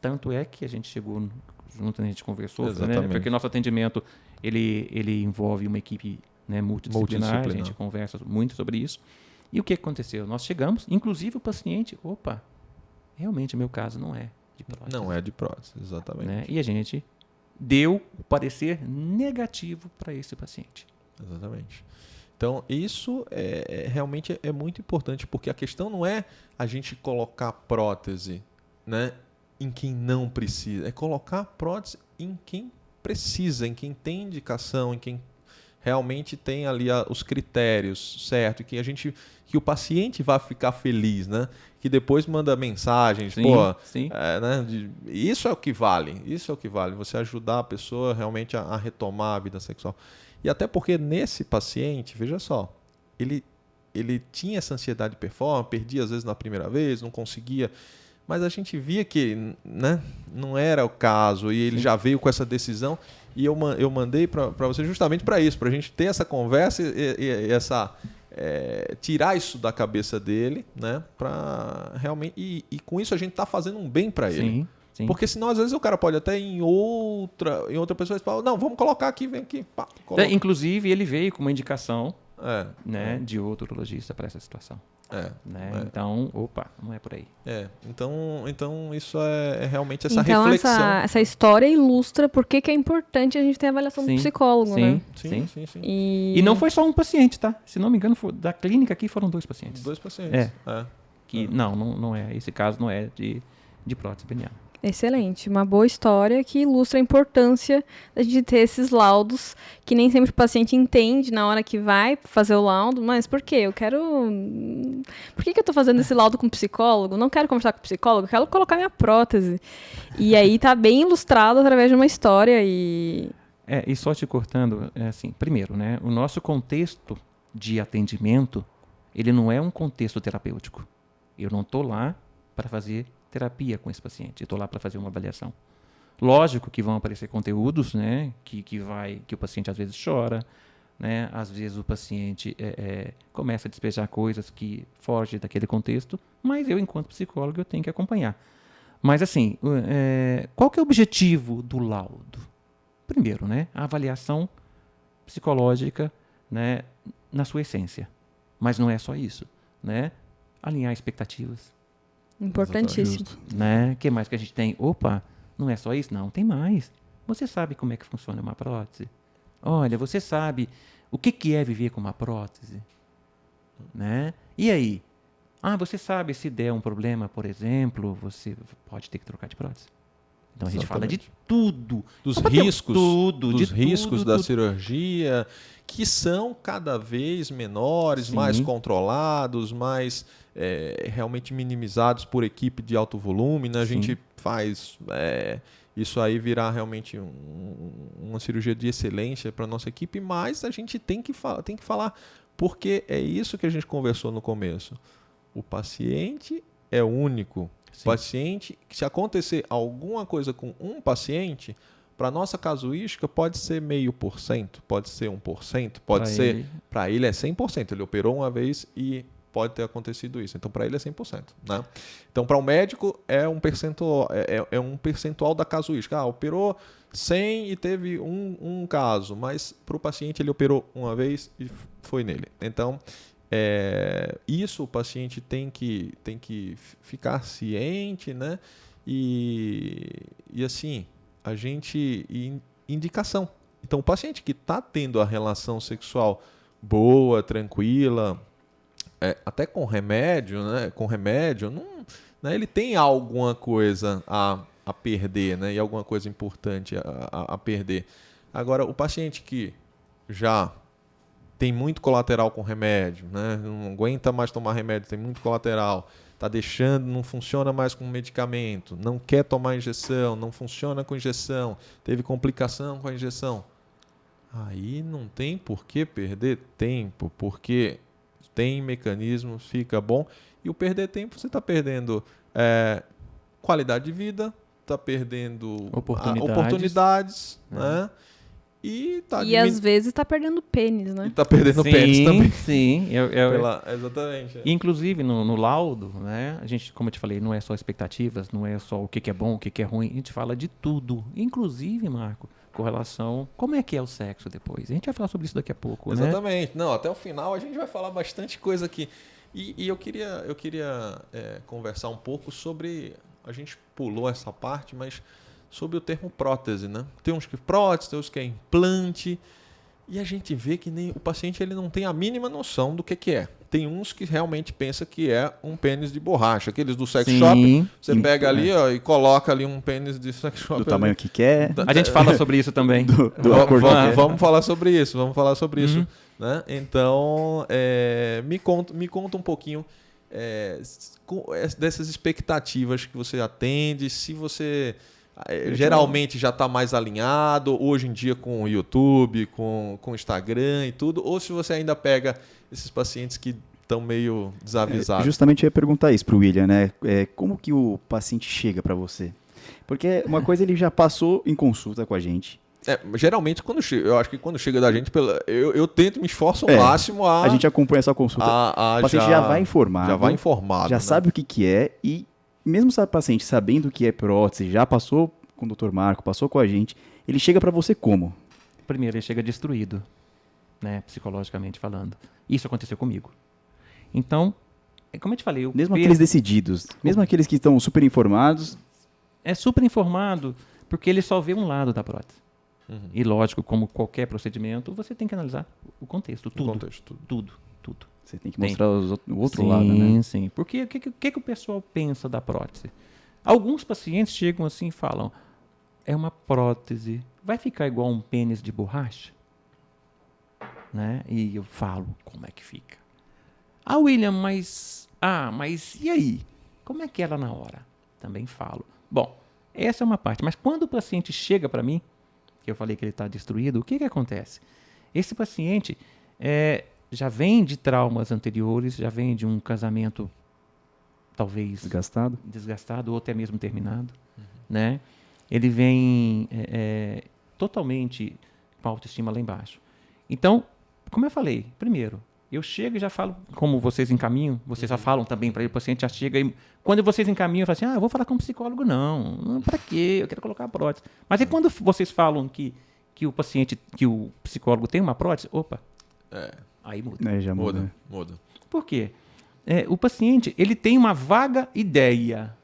Tanto é que a gente chegou junto, a gente conversou, né? Porque nosso atendimento, ele envolve uma equipe, né, multidisciplinar. A gente conversa muito sobre isso. E o que aconteceu? Nós chegamos, inclusive o paciente, realmente o meu caso não é de prótese. Não é de prótese, exatamente. Né? E a gente deu o parecer negativo para esse paciente. Exatamente. Então, isso realmente é muito importante, porque a questão não é a gente colocar prótese, né, em quem não precisa. É colocar prótese em quem precisa, em quem tem indicação, em quem realmente tem ali os critérios, certo? E que o paciente vai ficar feliz, né? Que depois manda mensagens, sim. Né? Isso é o que vale. Isso é o que vale. Você ajudar a pessoa realmente a retomar a vida sexual. E até porque nesse paciente, veja só, ele tinha essa ansiedade de performance, perdia às vezes na primeira vez, não conseguia, mas a gente via que, né, não era o caso e ele já veio com essa decisão e eu mandei para você justamente para isso, para a gente ter essa conversa e essa tirar isso da cabeça dele, né, para realmente e com isso a gente está fazendo um bem para ele. Sim. Porque senão, às vezes, o cara pode até em outra pessoa falar, não, vamos colocar aqui, vem aqui. Pá, inclusive, ele veio com uma indicação de outro urologista para essa situação. Então, não é por aí. Então isso é realmente essa reflexão. Então, essa história ilustra por que é importante a gente ter a avaliação do psicólogo, né? Sim. E não foi só um paciente, tá? Se não me engano, da clínica aqui foram 2 pacientes. 2 pacientes. Não é. Esse caso não é de prótese peniana. Excelente, uma boa história que ilustra a importância da gente ter esses laudos que nem sempre o paciente entende na hora que vai fazer o laudo, mas por quê? Por que eu estou fazendo esse laudo com o psicólogo? Não quero conversar com o psicólogo, quero colocar minha prótese. E aí está bem ilustrado através de uma história e só te cortando, assim, primeiro, né, o nosso contexto de atendimento, ele não é um contexto terapêutico. Eu não estou lá para fazer terapia com esse paciente. Eu estou lá para fazer uma avaliação. Lógico que vão aparecer conteúdos, né, que o paciente às vezes chora, né? Às vezes o paciente começa a despejar coisas que fogem daquele contexto, mas eu, enquanto psicólogo, eu tenho que acompanhar. Mas, assim, qual que é o objetivo do laudo? Primeiro, né, a avaliação psicológica, né, na sua essência. Mas não é só isso, né? Alinhar expectativas. Importantíssimo. Né? O que mais que a gente tem? Opa, não é só isso? Não, tem mais. Você sabe como é que funciona uma prótese? Olha, você sabe o que é viver com uma prótese? Né? E aí? Você sabe se der um problema, por exemplo, você pode ter que trocar de prótese. Então a gente fala de tudo. Dos Combateu riscos, tudo, dos de riscos tudo, da tudo. cirurgia, que são cada vez menores, Sim. mais controlados, mais realmente minimizados por equipe de alto volume, né? A Sim. gente faz isso aí virar realmente uma cirurgia de excelência para a nossa equipe, mas a gente tem que falar, porque é isso que a gente conversou no começo. O paciente é único. Sim. Paciente, se acontecer alguma coisa com um paciente, para nossa casuística pode ser 0,5%, pode ser 1%, pode Pra ser... ele. Para ele é 100%. Ele operou uma vez e pode ter acontecido isso. Então, para ele é 100%. Né? Então, para o médico, é um percentual da casuística. Operou 100 e teve um caso, mas para o paciente ele operou uma vez e foi nele. Então... isso o paciente tem que ficar ciente, né? E assim, a gente... Indicação. Então, o paciente que está tendo a relação sexual boa, tranquila, até com remédio, né? Com remédio, não, né? Ele tem alguma coisa a perder, né? E alguma coisa importante a perder. Agora, o paciente que já tem muito colateral com remédio, né? Não aguenta mais tomar remédio, tem muito colateral, está deixando, não funciona mais com medicamento, não quer tomar injeção, não funciona com injeção, teve complicação com a injeção. Aí não tem por que perder tempo, porque tem mecanismos, fica bom. E o perder tempo, você está perdendo qualidade de vida, está perdendo oportunidades, né? E às vezes tá perdendo pênis, né? E tá perdendo pênis também. Sim, Exatamente. Inclusive, no laudo, né, a gente, como eu te falei, não é só expectativas, não é só o que é bom, o que é ruim, a gente fala de tudo. Inclusive, Marco, com relação como é que é o sexo depois. A gente vai falar sobre isso daqui a pouco, né? Exatamente. Não, até o final a gente vai falar bastante coisa aqui. E eu queria conversar um pouco sobre... A gente pulou essa parte, mas... sobre o termo prótese, né? Tem uns que é prótese, tem uns que é implante, e a gente vê que nem o paciente ele não tem a mínima noção do que é. Tem uns que realmente pensa que é um pênis de borracha, aqueles do sex shop, você pega ali e coloca ali um pênis de sex shop. Do tamanho que quer. A gente fala sobre isso também. Vamos falar sobre isso, né? Então, me conta um pouquinho dessas expectativas que você atende, se você... geralmente já está mais alinhado, hoje em dia com o YouTube, com o Instagram e tudo, ou se você ainda pega esses pacientes que estão meio desavisados. Justamente eu ia perguntar isso para o William, né? Como que o paciente chega para você? Porque uma coisa ele já passou em consulta com a gente. Geralmente, eu acho que quando chega da gente, eu tento, me esforço ao máximo a gente acompanha essa consulta. O paciente já vai informado. Já vai informado. Já né? sabe o que é e mesmo o paciente sabendo o que é prótese, já passou com o Dr. Marco, passou com a gente, ele chega para você como? Primeiro, ele chega destruído, né, psicologicamente falando. Isso aconteceu comigo. Então, como eu te falei... Mesmo aqueles decididos, mesmo aqueles que estão super informados... É super informado porque ele só vê um lado da prótese. Uhum. E lógico, como qualquer procedimento, você tem que analisar o contexto, tudo. Tudo. Você tem que mostrar o outro lado, né? Sim. Porque o que o pessoal pensa da prótese? Alguns pacientes chegam assim e falam, é uma prótese, vai ficar igual um pênis de borracha? Né? E eu falo, como é que fica? William, mas e aí? Como é que é lá na hora? Também falo. Bom, essa é uma parte, mas quando o paciente chega para mim, que eu falei que ele está destruído, o que acontece? Esse paciente já vem de traumas anteriores, já vem de um casamento talvez desgastado ou até mesmo terminado, né? Ele vem totalmente com a autoestima lá embaixo. Então, como eu falei, primeiro, eu chego e já falo, como vocês encaminham, vocês já falam também para ele, o paciente já chega e quando vocês encaminham, eu falo assim, eu vou falar com um psicólogo, não para quê? Eu quero colocar a prótese. Mas e quando vocês falam que o psicólogo tem uma prótese, opa, aí muda. Já muda. Muda. Por quê? O paciente, ele tem uma vaga ideia,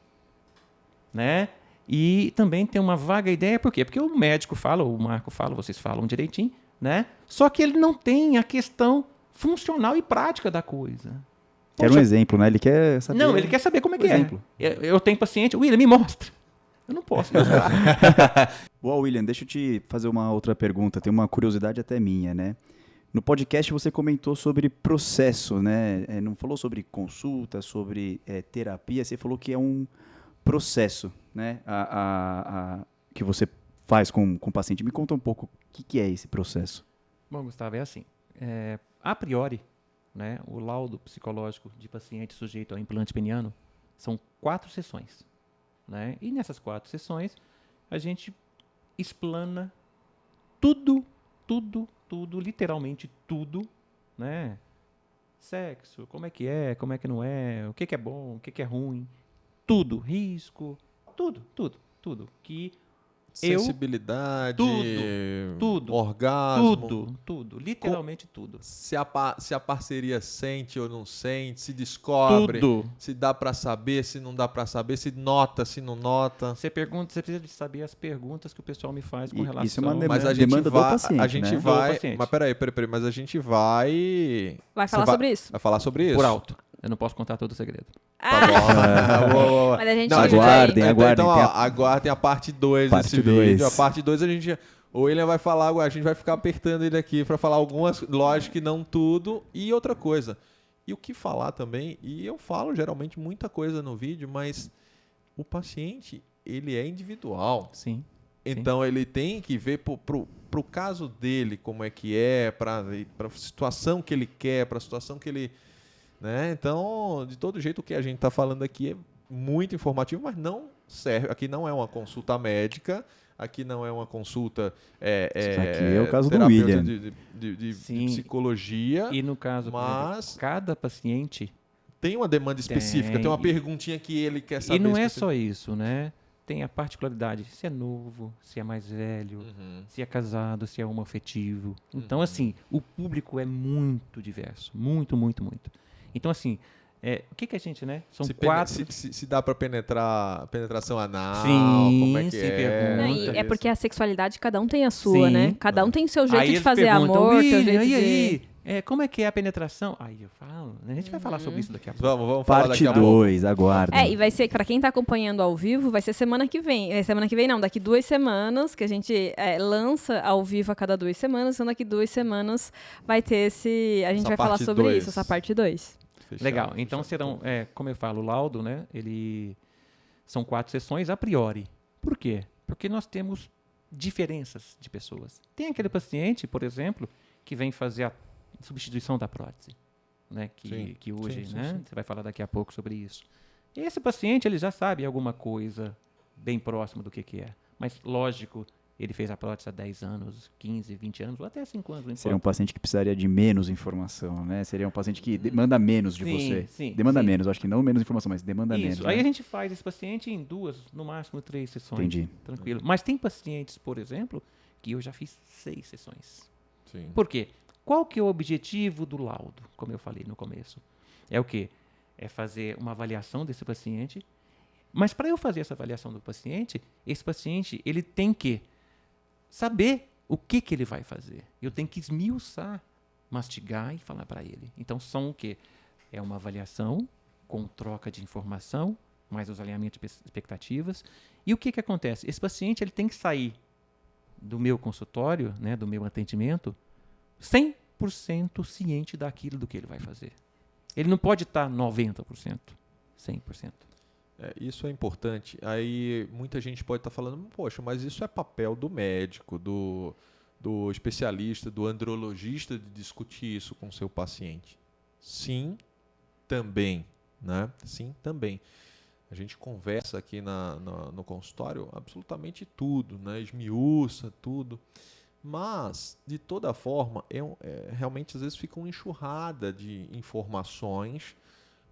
né? E também tem uma vaga ideia, por quê? Porque o médico fala, o Marco fala, vocês falam direitinho, né? Só que ele não tem a questão funcional e prática da coisa. Quer um exemplo, né? Ele quer saber. Não, ele quer saber como é que exemplo. Eu tenho paciente, William, me mostra. Eu não posso mostrar. Boa, William, deixa eu te fazer uma outra pergunta. Tem uma curiosidade até minha, né? No podcast você comentou sobre processo, né? Não falou sobre consulta, sobre terapia. Você falou que é um processo, né? Que você faz com o paciente. Me conta um pouco o que é esse processo. Bom, Gustavo, é assim. A priori, né, o laudo psicológico de paciente sujeito ao implante peniano são 4 sessões. Né? E nessas 4 sessões, a gente explana tudo, literalmente tudo, né? Sexo, como é que não é, o que é bom, o que é ruim, tudo, risco, tudo. Que Sensibilidade, tudo, orgasmo. tudo, literalmente tudo. Se a parceria sente ou não sente, se descobre, Tudo. se dá pra saber, se não dá pra saber, se nota, se não nota. Você precisa de saber as perguntas que o pessoal me faz com relação... Isso é uma Mas a gente demanda do vai, paciente, a gente né? vai, Do paciente. mas peraí, mas a gente vai... Vai Você falar sobre isso. Vai falar sobre isso. Por alto. Eu não posso contar todo o segredo. Tá bom. Boa. Mas a gente Não, Aguardem, então, aguardem. Então, Tem aguardem a parte 2 Parte desse dois. vídeo. A parte 2 o William vai falar, a gente vai ficar apertando ele aqui para falar algumas, lógico que não tudo, e outra coisa. E o que falar também, e eu falo geralmente muita coisa no vídeo, mas o paciente, ele é individual. Sim. Então ele tem que ver pro caso dele como é que é, para a situação que ele quer, para a situação que ele... Né? Então, de todo jeito, o que a gente está falando aqui é muito informativo, mas não serve. Aqui não é uma consulta médica, aqui não é uma consulta Aqui é o caso do terapeuta William. de Sim. psicologia, E no caso, por mas exemplo, cada paciente... tem uma demanda específica, tem uma Tem. perguntinha que ele quer saber. E não é específica. só isso, né? Tem a particularidade, se é novo, se é mais velho, se é casado, se é homoafetivo. Então, assim, o público é muito diverso. Muito. Então, assim, o que a gente, né? São se 4... se dá para penetração anal, Sim, como é que se é. pergunta. Não, e é porque a sexualidade, cada um tem a sua, Sim. né? Cada um tem o seu jeito Aí de eles fazer perguntam, amor, teu William, jeito e de... aí? Como é que é a penetração? Aí eu falo, a gente vai falar sobre isso daqui a pouco. Vamos falar Parte daqui a pouco. 2, aguardem. E vai ser, pra quem tá acompanhando ao vivo, vai ser semana que vem. Semana que vem não, daqui 2 semanas, que a gente lança ao vivo a cada 2 semanas, então daqui 2 semanas vai ter a gente Essa vai falar parte sobre 2. isso, essa parte 2. Fechado, Legal. Então fechado. serão, como eu falo, o laudo, né? São 4 sessões a priori. Por quê? Porque nós temos diferenças de pessoas. Tem aquele paciente, por exemplo, que vem fazer a substituição da prótese, né? Sim, Que hoje, sim, né? sim. Você vai falar daqui a pouco sobre isso. E esse paciente, ele já sabe alguma coisa bem próxima do que é. Mas, lógico, ele fez a prótese há 10 anos, 15, 20 anos, ou até 5 anos, não Seria um importa. paciente que precisaria de menos informação, né? Seria um paciente que demanda menos de Sim, você. sim, Demanda sim. menos, acho que não menos informação, mas demanda Isso. menos. Aí né? a gente faz esse paciente em 2, no máximo 3 sessões. Entendi. Tranquilo. Mas tem pacientes, por exemplo, que eu já fiz 6 sessões. Sim. Por quê? Qual que é o objetivo do laudo, como eu falei no começo? É o quê? É fazer uma avaliação desse paciente. Mas para eu fazer essa avaliação do paciente, esse paciente ele tem que saber o que ele vai fazer. Eu tenho que esmiuçar, mastigar e falar para ele. Então são o quê? É uma avaliação com troca de informação, mais os alinhamentos de expectativas. E o que acontece? Esse paciente ele tem que sair do meu consultório, né, do meu atendimento, 100% ciente daquilo do que ele vai fazer. Ele não pode estar 90%, 100%. Isso é importante. Aí muita gente pode estar falando, poxa, mas isso é papel do médico, do especialista, do andrologista de discutir isso com o seu paciente. Sim, também, né? Sim, também. A gente conversa aqui no consultório absolutamente tudo, né? Esmiuça tudo. Mas, de toda forma, realmente às vezes fica uma enxurrada de informações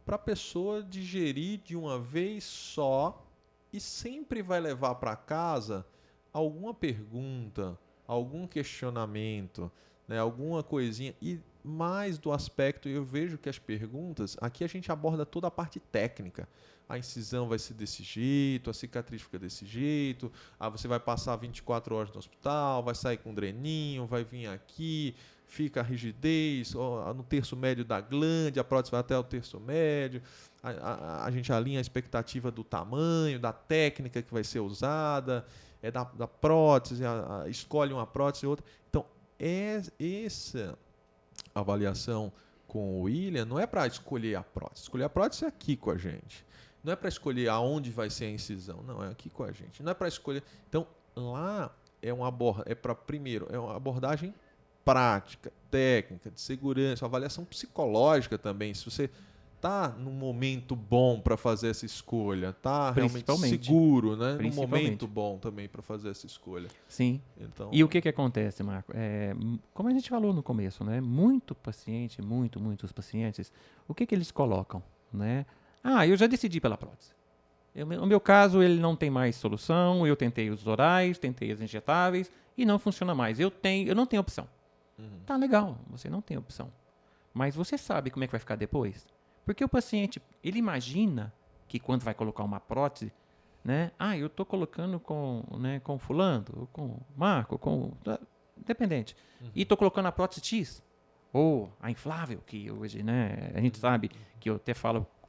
para a pessoa digerir de uma vez só e sempre vai levar para casa alguma pergunta, algum questionamento, né, alguma coisinha. E mais do aspecto, eu vejo que as perguntas, aqui a gente aborda toda a parte técnica. A incisão vai ser desse jeito, a cicatriz fica desse jeito, você vai passar 24 horas no hospital, vai sair com um dreninho, vai vir aqui, fica a rigidez no terço médio da glande, a prótese vai até o terço médio, a gente alinha a expectativa do tamanho, da técnica que vai ser usada, da prótese, escolhe uma prótese e outra. Então, essa avaliação com o William não é para escolher a prótese. Escolher a prótese é aqui com a gente. Não é para escolher aonde vai ser a incisão. Não, é aqui com a gente. Não é para escolher... Então, lá é uma abordagem prática, técnica, de segurança, avaliação psicológica também. Se você está num momento bom para fazer essa escolha, está realmente seguro, né? Num momento bom também para fazer essa escolha. Sim. Então, e o que acontece, Marco? Como a gente falou no começo, né? Muitos pacientes, o que eles colocam, né? Eu já decidi pela prótese. No meu caso, ele não tem mais solução, eu tentei os orais, tentei as injetáveis e não funciona mais. Eu não tenho opção. Tá legal, você não tem opção. Mas você sabe como é que vai ficar depois? Porque o paciente, ele imagina que quando vai colocar uma prótese, né? Eu estou colocando com fulano, com Marco, dependente. E estou colocando a prótese X. Ou a inflável, que hoje, né? A gente sabe, que eu até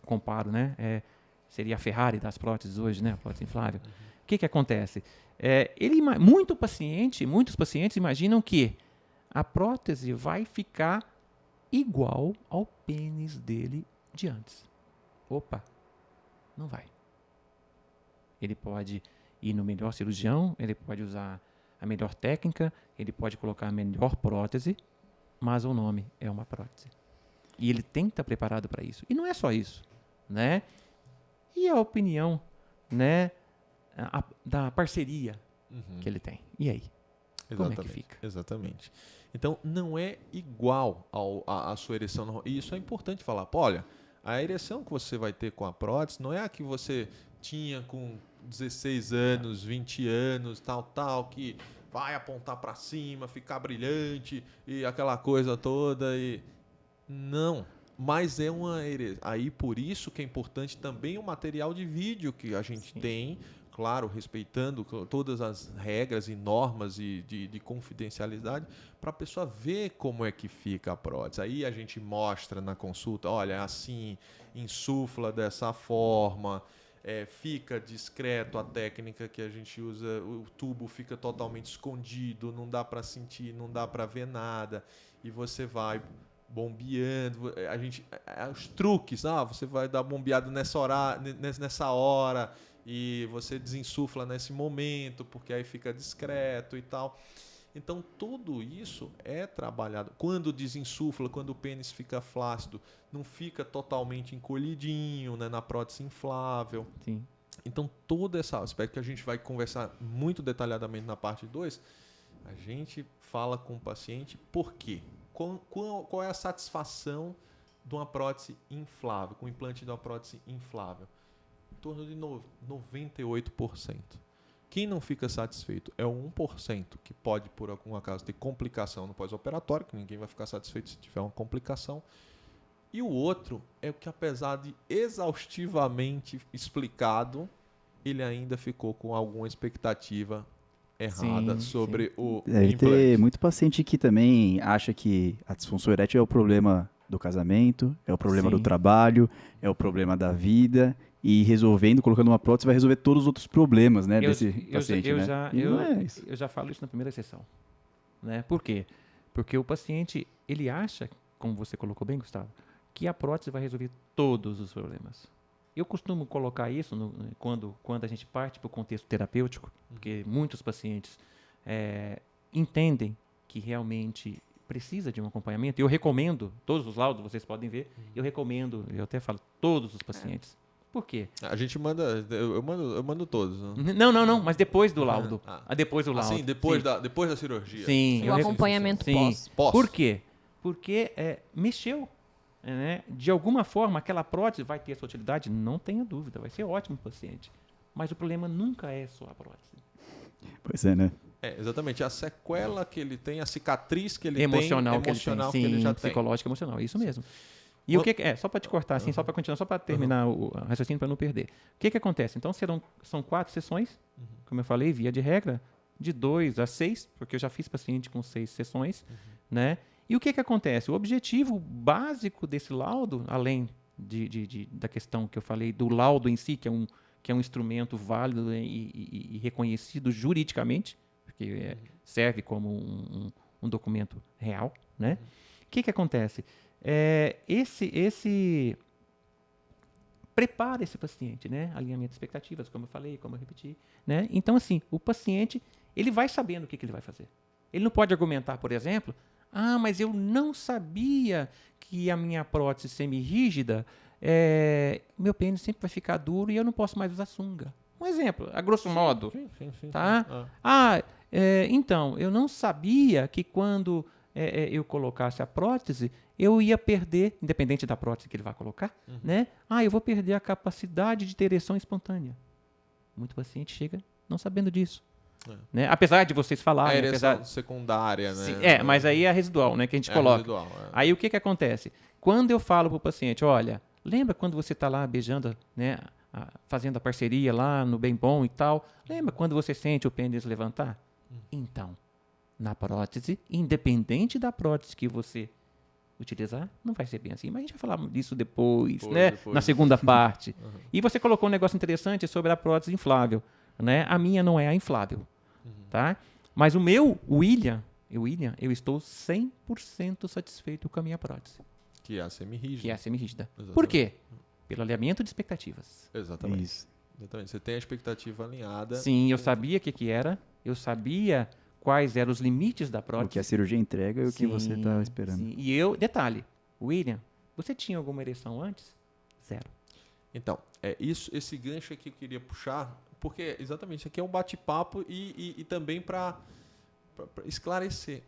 comparo, né? Seria a Ferrari das próteses hoje, né? A prótese inflável. O que acontece? Muitos pacientes imaginam que a prótese vai ficar igual ao pênis dele de antes. Opa, não vai. Ele pode ir no melhor cirurgião, ele pode usar a melhor técnica, ele pode colocar a melhor prótese, mas o nome é uma prótese. E ele tem que estar preparado para isso. E não é só isso, né? E a opinião, né, da parceria que ele tem. E aí? Como é que fica? Exatamente. Então, não é igual à sua ereção normal. E isso é importante falar. Olha, a ereção que você vai ter com a prótese não é a que você tinha com 16 anos, 20 anos, tal, que vai apontar para cima, ficar brilhante e aquela coisa toda. Não, mas é uma ereção. Aí, por isso que é importante também o material de vídeo que a gente tem, claro, respeitando todas as regras e normas de confidencialidade, para a pessoa ver como é que fica a prótese. Aí a gente mostra na consulta, olha, assim, insufla dessa forma, fica discreto a técnica que a gente usa, o tubo fica totalmente escondido, não dá para sentir, não dá para ver nada, e você vai bombeando, os truques, você vai dar bombeado nessa hora, e você desinsufla nesse momento, porque aí fica discreto e tal. Então, tudo isso é trabalhado. Quando desinsufla, quando o pênis fica flácido, não fica totalmente encolhidinho, né, na prótese inflável. Sim. Então, todo esse aspecto que a gente vai conversar muito detalhadamente na parte 2, a gente fala com o paciente por quê. Qual é a satisfação de uma prótese inflável, com o implante de uma prótese inflável? Em torno de 98%. Quem não fica satisfeito é o 1% que pode, por algum acaso, ter complicação no pós-operatório, que ninguém vai ficar satisfeito se tiver uma complicação. E o outro é o que, apesar de exaustivamente explicado, ele ainda ficou com alguma expectativa errada sobre o Deve implante. ter muito paciente que também acha que a disfunção erétil é o problema do casamento, é o problema do trabalho, é o problema da vida, e colocando uma prótese, vai resolver todos os outros problemas, né, desse paciente, Eu já falo isso na primeira sessão, né? Por quê? Porque o paciente, ele acha, como você colocou bem, Gustavo, que a prótese vai resolver todos os problemas. Eu costumo colocar isso quando a gente parte para o contexto terapêutico, porque muitos pacientes entendem que realmente precisa de um acompanhamento. Eu recomendo, todos os laudos vocês podem ver, eu até falo todos os pacientes, Por quê? A gente manda, eu mando todos. Né? Não, mas depois do laudo. Ah. Depois do laudo. Sim, depois da cirurgia. Sim. O acompanhamento Sim. pós. Pós. Por quê? Porque mexeu. Né? De alguma forma, aquela prótese vai ter sua utilidade? Não tenha dúvida, vai ser ótimo pro paciente. Mas o problema nunca é só a prótese. Pois é, né? Exatamente. A sequela que ele tem, a cicatriz que ele Emocional tem, que ele já tem. Psicológica, emocional, isso mesmo. E Bom, o que só para te cortar, assim, só para continuar, só para terminar o raciocínio para não perder. O que acontece? Então são 4 sessões, como eu falei, via de regra, de 2 a 6, porque eu já fiz paciente com 6 sessões, né? E o que acontece? O objetivo básico desse laudo, além da questão que eu falei do laudo em si, que é um instrumento válido e reconhecido juridicamente, porque serve como um documento real, né? O que acontece? Prepara esse paciente, né? Alinhamento de expectativas, como eu falei, como eu repeti, né? Então, assim, o paciente, ele vai sabendo o que ele vai fazer. Ele não pode argumentar, por exemplo, mas eu não sabia que a minha prótese semirrígida, meu pênis sempre vai ficar duro e eu não posso mais usar sunga. Um exemplo, a grosso modo. Sim. Tá? Então, eu não sabia que quando eu colocasse a prótese, eu ia perder, independente da prótese que ele vai colocar, né? Eu vou perder a capacidade de ter ereção espontânea. Muito paciente chega não sabendo disso. Né? Apesar de vocês falarem... A ereção secundária, né? Sim, mas aí é a residual, né? Que a gente coloca. Residual, Aí o que acontece? Quando eu falo para o paciente, olha, lembra quando você está lá beijando, né? Fazendo a parceria lá no bem bom e tal, lembra quando você sente o pênis levantar? Então, na prótese, independente da prótese que você utilizar, não vai ser bem assim. Mas a gente vai falar disso depois, né? Depois. Na segunda parte. E você colocou um negócio interessante sobre a prótese inflável, né? A minha não é a inflável, tá? Mas o meu, William, eu estou 100% satisfeito com a minha prótese. Que é a semirrígida. Que é a semirrígida. Exatamente. Por quê? Pelo alinhamento de expectativas. Exatamente. Isso. Exatamente. Você tem a expectativa alinhada. Sim, eu sabia o que era, eu sabia quais eram os limites da prótese. O que a cirurgia entrega e o que você está esperando. Sim. E detalhe, William, você tinha alguma ereção antes? 0. Então, esse gancho aqui que eu queria puxar, porque exatamente isso aqui é um bate-papo e também para esclarecer.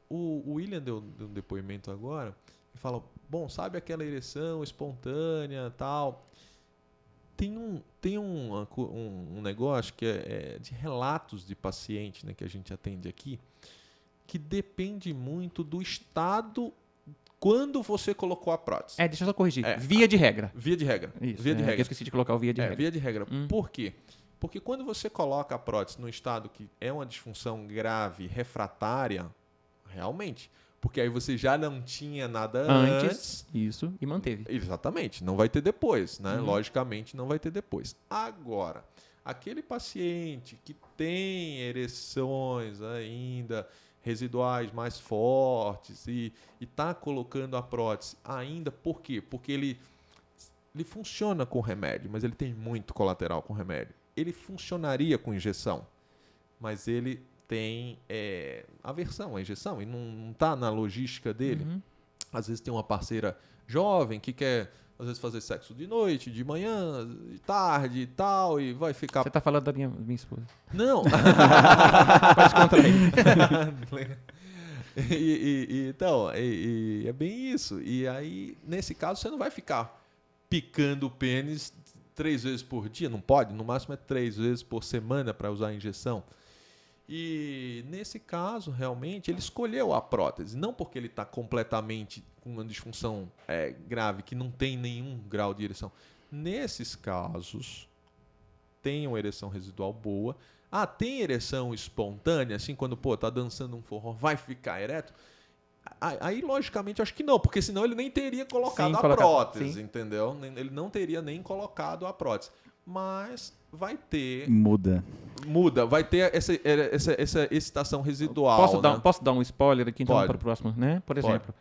O William deu um depoimento agora e fala, bom, sabe aquela ereção espontânea tal? Tem um negócio que é de relatos de paciente, né, que a gente atende aqui, que depende muito do estado quando você colocou a prótese. Deixa eu só corrigir. Via de regra. Via de regra. Isso, Via de regra. Eu esqueci de colocar o via de regra. Via de regra. Por quê? Porque quando você coloca a prótese num estado que é uma disfunção grave, refratária, realmente, porque aí você já não tinha nada antes. Isso, e manteve. Exatamente, não vai ter depois, né? Logicamente não vai ter depois. Agora, aquele paciente que tem ereções ainda residuais mais fortes e está colocando a prótese ainda, por quê? Porque ele funciona com remédio, mas ele tem muito colateral com remédio. Ele funcionaria com injeção, mas ele tem aversão à injeção e não está na logística dele. Às vezes tem uma parceira jovem que quer, às vezes, fazer sexo de noite, de manhã, de tarde e tal, e vai ficar... Você está falando da minha esposa. Não! Pode contrair. Então, é bem isso. E aí, nesse caso, você não vai ficar picando o pênis 3 vezes por dia, não pode, no máximo é 3 vezes por semana para usar a injeção. E nesse caso, realmente, ele escolheu a prótese, não porque ele está completamente com uma disfunção grave, que não tem nenhum grau de ereção. Nesses casos, tem uma ereção residual boa. Tem ereção espontânea, assim, quando tá dançando um forró, vai ficar ereto? Aí, logicamente, acho que não, porque senão ele nem teria colocado a prótese, entendeu? Ele não teria nem colocado a prótese. Mas vai ter... Muda, vai ter essa excitação residual. Posso dar um spoiler aqui, então, Pode. para o próximo, né? Por exemplo,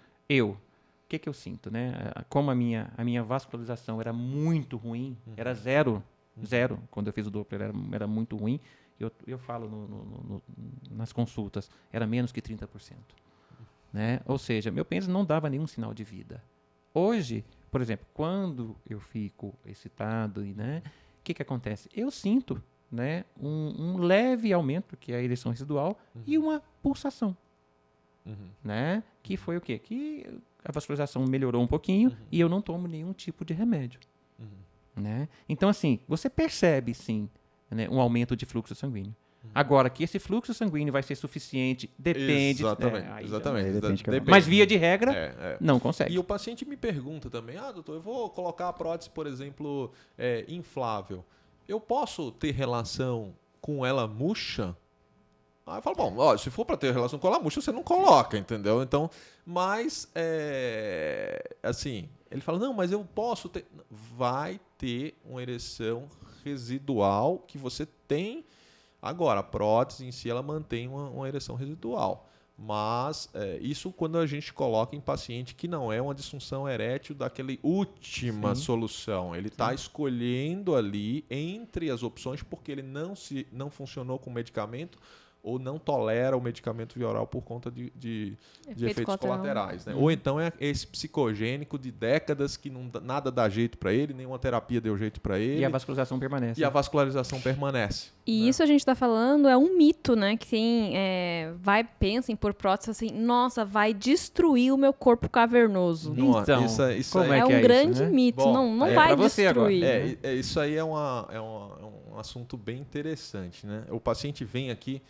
o que eu sinto, né? Como a minha vascularização era muito ruim, era zero, quando eu fiz o Doppler era muito ruim, eu falo nas consultas, era menos que 30%. Né? Ou seja, meu pênis não dava nenhum sinal de vida. Hoje, Por exemplo, quando eu fico excitado, né, o que acontece? Eu sinto, né, um leve aumento, que é a ereção residual, e uma pulsação, né, que foi o quê? Que a vascularização melhorou um pouquinho e eu não tomo nenhum tipo de remédio. Né? Então, assim, você percebe, sim, né, um aumento de fluxo sanguíneo. Agora, que esse fluxo sanguíneo vai ser suficiente, depende. Exatamente. Aí já exatamente. depende cada um. Depende. Mas, via de regra, não consegue. E o paciente me pergunta também, doutor, eu vou colocar a prótese, por exemplo, inflável. Eu posso ter relação com ela murcha? Aí eu falo, bom, ó, se for para ter relação com ela murcha, você não coloca, entendeu? Então, mas, assim, ele fala, não, mas eu posso ter... Vai ter uma ereção residual que você tem... Agora, a prótese em si, ela mantém uma ereção residual. Mas isso quando a gente coloca em paciente que não é uma disfunção erétil daquela última solução. Ele está escolhendo ali entre as opções porque ele não funcionou com o medicamento ou não tolera o medicamento via oral por conta de efeitos colaterais. Né? Ou então é esse psicogênico de décadas que nada dá jeito para ele, nenhuma terapia deu jeito para ele. E a vascularização permanece. E a vascularização permanece. E né? isso a gente está falando é um mito, né? Que tem, pensa em pôr prótese assim, nossa, vai destruir o meu corpo cavernoso. Então, isso como aí, É um que grande isso, né? mito, Bom, não é vai pra você destruir. agora. Isso aí é um assunto bem interessante. Né? O paciente vem aqui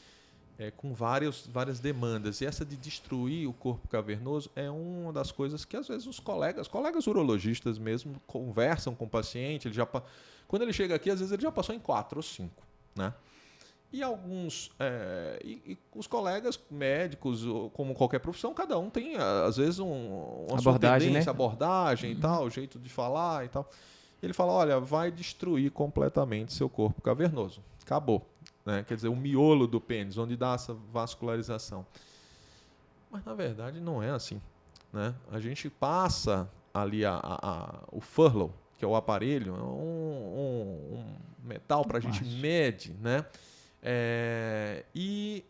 com várias demandas. E essa de destruir o corpo cavernoso é uma das coisas que, às vezes, os colegas urologistas mesmo, conversam com o paciente. Quando ele chega aqui, às vezes, ele já passou em 4 ou 5. Né? E alguns... e os colegas médicos, como qualquer profissão, cada um tem, às vezes, uma abordagem, tendência, né? abordagem e tal, jeito de falar e tal. Ele fala, olha, vai destruir completamente seu corpo cavernoso. Acabou. Né? Quer dizer, o miolo do pênis, onde dá essa vascularização. Mas, na verdade, não é assim. Né? A gente passa ali o furlow, que é o aparelho, um metal para a gente mede. Né? E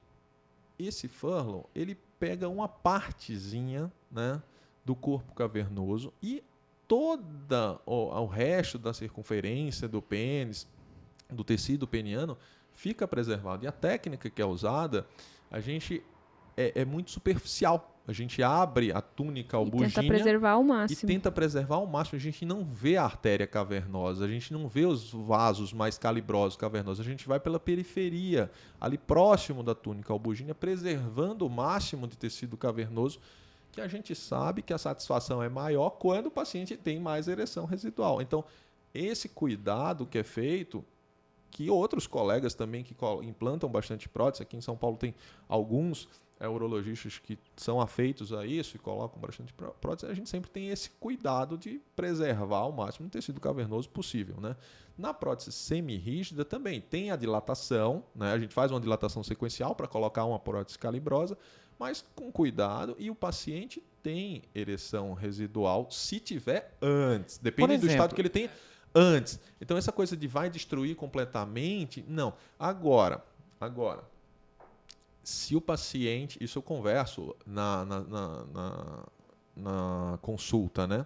esse furlow, ele pega uma partezinha, né, do corpo cavernoso e todo o resto da circunferência do pênis, do tecido peniano, fica preservado. E a técnica que é usada, a gente é muito superficial. A gente abre a túnica albugínea tenta preservar ao máximo. e tenta preservar ao máximo. A gente não vê a artéria cavernosa, a gente não vê os vasos mais calibrosos cavernosos. A gente vai pela periferia, ali próximo da túnica albugínea, preservando o máximo de tecido cavernoso, que a gente sabe que a satisfação é maior quando o paciente tem mais ereção residual. Então, esse cuidado que é feito, que outros colegas também que implantam bastante prótese, aqui em São Paulo tem alguns urologistas que são afeitos a isso e colocam bastante prótese, a gente sempre tem esse cuidado de preservar ao máximo o tecido cavernoso possível. Né? Na prótese semirrígida também tem a dilatação, né? A gente faz uma dilatação sequencial para colocar uma prótese calibrosa, mas com cuidado, e o paciente tem ereção residual se tiver antes, depende do estado que ele tem antes. Então, essa coisa de vai destruir completamente, não. Agora, se o paciente, isso eu converso na consulta, né?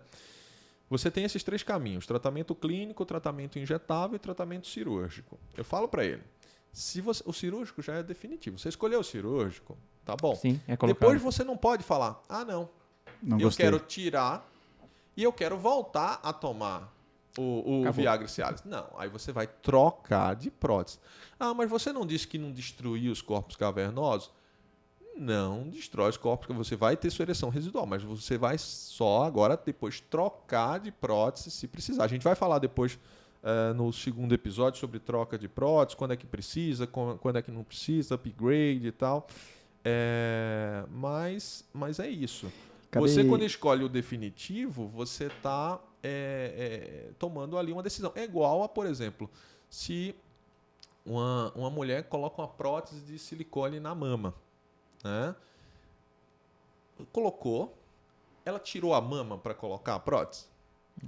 Você tem esses 3 caminhos: tratamento clínico, tratamento injetável e tratamento cirúrgico. Eu falo para ele, o cirúrgico já é definitivo. Você escolheu o cirúrgico, tá bom. Sim, é colocado. Depois você não pode falar, não eu gostei. quero tirar e eu quero voltar a tomar o Viagra e Cialis. Não, aí você vai trocar de prótese. Mas você não disse que não destruía os corpos cavernosos? Não destrói os corpos, porque você vai ter sua ereção residual, mas você vai só agora depois trocar de prótese se precisar. A gente vai falar depois no segundo episódio sobre troca de prótese, quando é que precisa, quando é que não precisa, upgrade e tal. Mas é isso. Você, quando escolhe o definitivo, você está tomando ali uma decisão. É igual a, por exemplo, se uma mulher coloca uma prótese de silicone na mama. Né? Colocou, ela tirou a mama para colocar a prótese?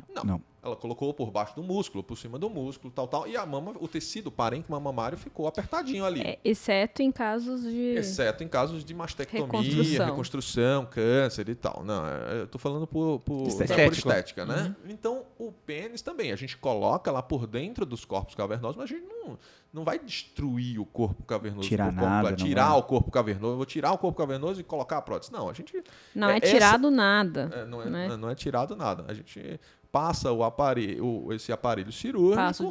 Não. Ela colocou por baixo do músculo, por cima do músculo, tal, e a mama, o tecido parênquima mamário ficou apertadinho ali. Exceto em casos de... Exceto em casos de mastectomia, Reconstrução. reconstrução, câncer e tal. Não, eu tô falando por estética, né? Então, o pênis também, a gente coloca lá por dentro dos corpos cavernosos, mas a gente não vai destruir o corpo cavernoso. Tirar nada. Tirar o corpo cavernoso. Eu vou tirar o corpo cavernoso e colocar a prótese. Não, a gente... Não é tirado nada. Não é tirado nada. A gente passa o aparelho, esse aparelho cirúrgico, Passa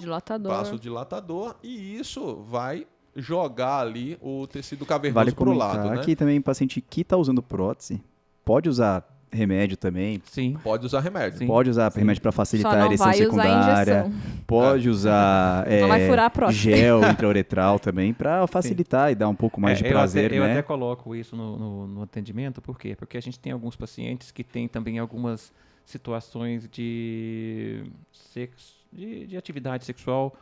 o dilatador, e isso vai jogar ali o tecido cavernoso Vale pro comentar lado, né? que também paciente que está usando prótese pode usar remédio também. Sim. Pode usar remédio. Sim. Pode usar remédio para facilitar Só a não ereção vai usar secundária. injeção. Pode usar Não vai furar a prótese. gel intrauretral também para facilitar e dar um pouco mais de prazer, eu né? até coloco isso no atendimento, por quê? Porque a gente tem alguns pacientes que têm também algumas situações de atividade sexual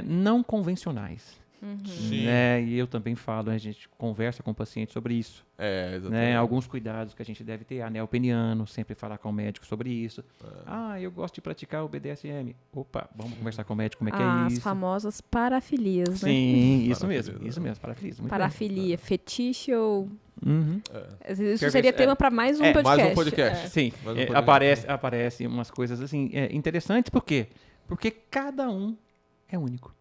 não convencionais. Sim. Né? E eu também falo, a gente conversa com o paciente sobre isso. Exatamente. Né? Alguns cuidados que a gente deve ter, anel peniano, sempre falar com o médico sobre isso. Eu gosto de praticar o BDSM. Opa, vamos conversar com o médico como é que é As isso. famosas parafilias, né? Sim, isso Parafilia. mesmo, parafilia. Muito Parafilia, fetiche ou... bem. Uhum. Isso seria tema para mais um podcast. Mais um podcast. Sim, Mais um podcast. aparece umas coisas assim interessantes, por quê? Porque cada um é único.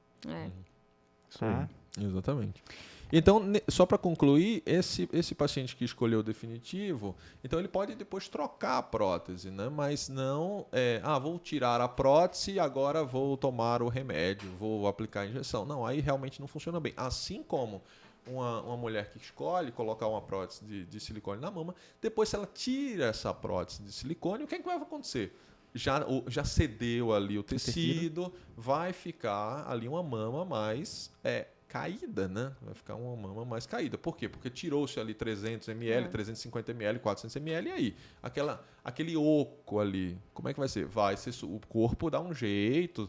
Isso aí. Exatamente. Então, só para concluir, esse paciente que escolheu o definitivo, então ele pode depois trocar a prótese, né? Mas não, vou tirar a prótese e agora vou tomar o remédio, vou aplicar a injeção. Não, aí realmente não funciona bem. Assim como uma mulher que escolhe colocar uma prótese de silicone na mama, depois se ela tira essa prótese de silicone, o que vai acontecer? Já cedeu ali o tecido, vai ficar ali uma mama mais caída, né? Vai ficar uma mama mais caída. Por quê? Porque tirou-se ali 300 ml, 350 ml, 400 ml, e aí? Aquele oco ali, como é que vai ser? O corpo dá um jeito,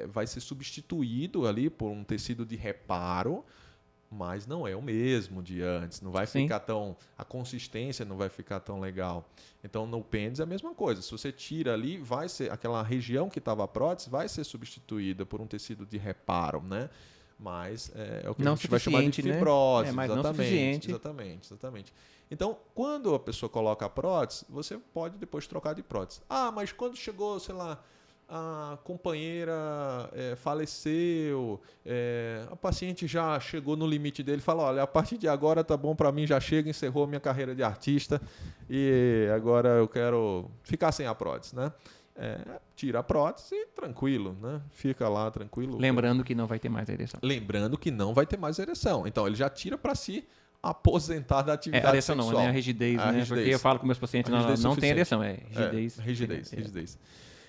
vai ser substituído ali por um tecido de reparo, mas não é o mesmo de antes, não vai ficar a consistência não vai ficar tão legal. Então no pênis é a mesma coisa, se você tira ali, vai ser aquela região que estava a prótese vai ser substituída por um tecido de reparo, né? Mas é o que não a gente vai chamar de fibrose, né? Mas não exatamente, suficiente. exatamente. Então, quando a pessoa coloca a prótese, você pode depois trocar de prótese. Mas quando chegou, sei lá, a companheira faleceu, a paciente já chegou no limite dele, fala, olha, a partir de agora tá bom para mim, já chega, encerrou a minha carreira de artista e agora eu quero ficar sem a prótese, né? Tira a prótese e tranquilo, né? Fica lá tranquilo. Lembrando que não vai ter mais ereção. Lembrando que não vai ter mais ereção. Então, ele já tira para si aposentar da atividade a ereção sexual. não, né? A rigidez, né? Rigidez. Porque eu falo com meus pacientes, não tem ereção, rigidez. Rigidez.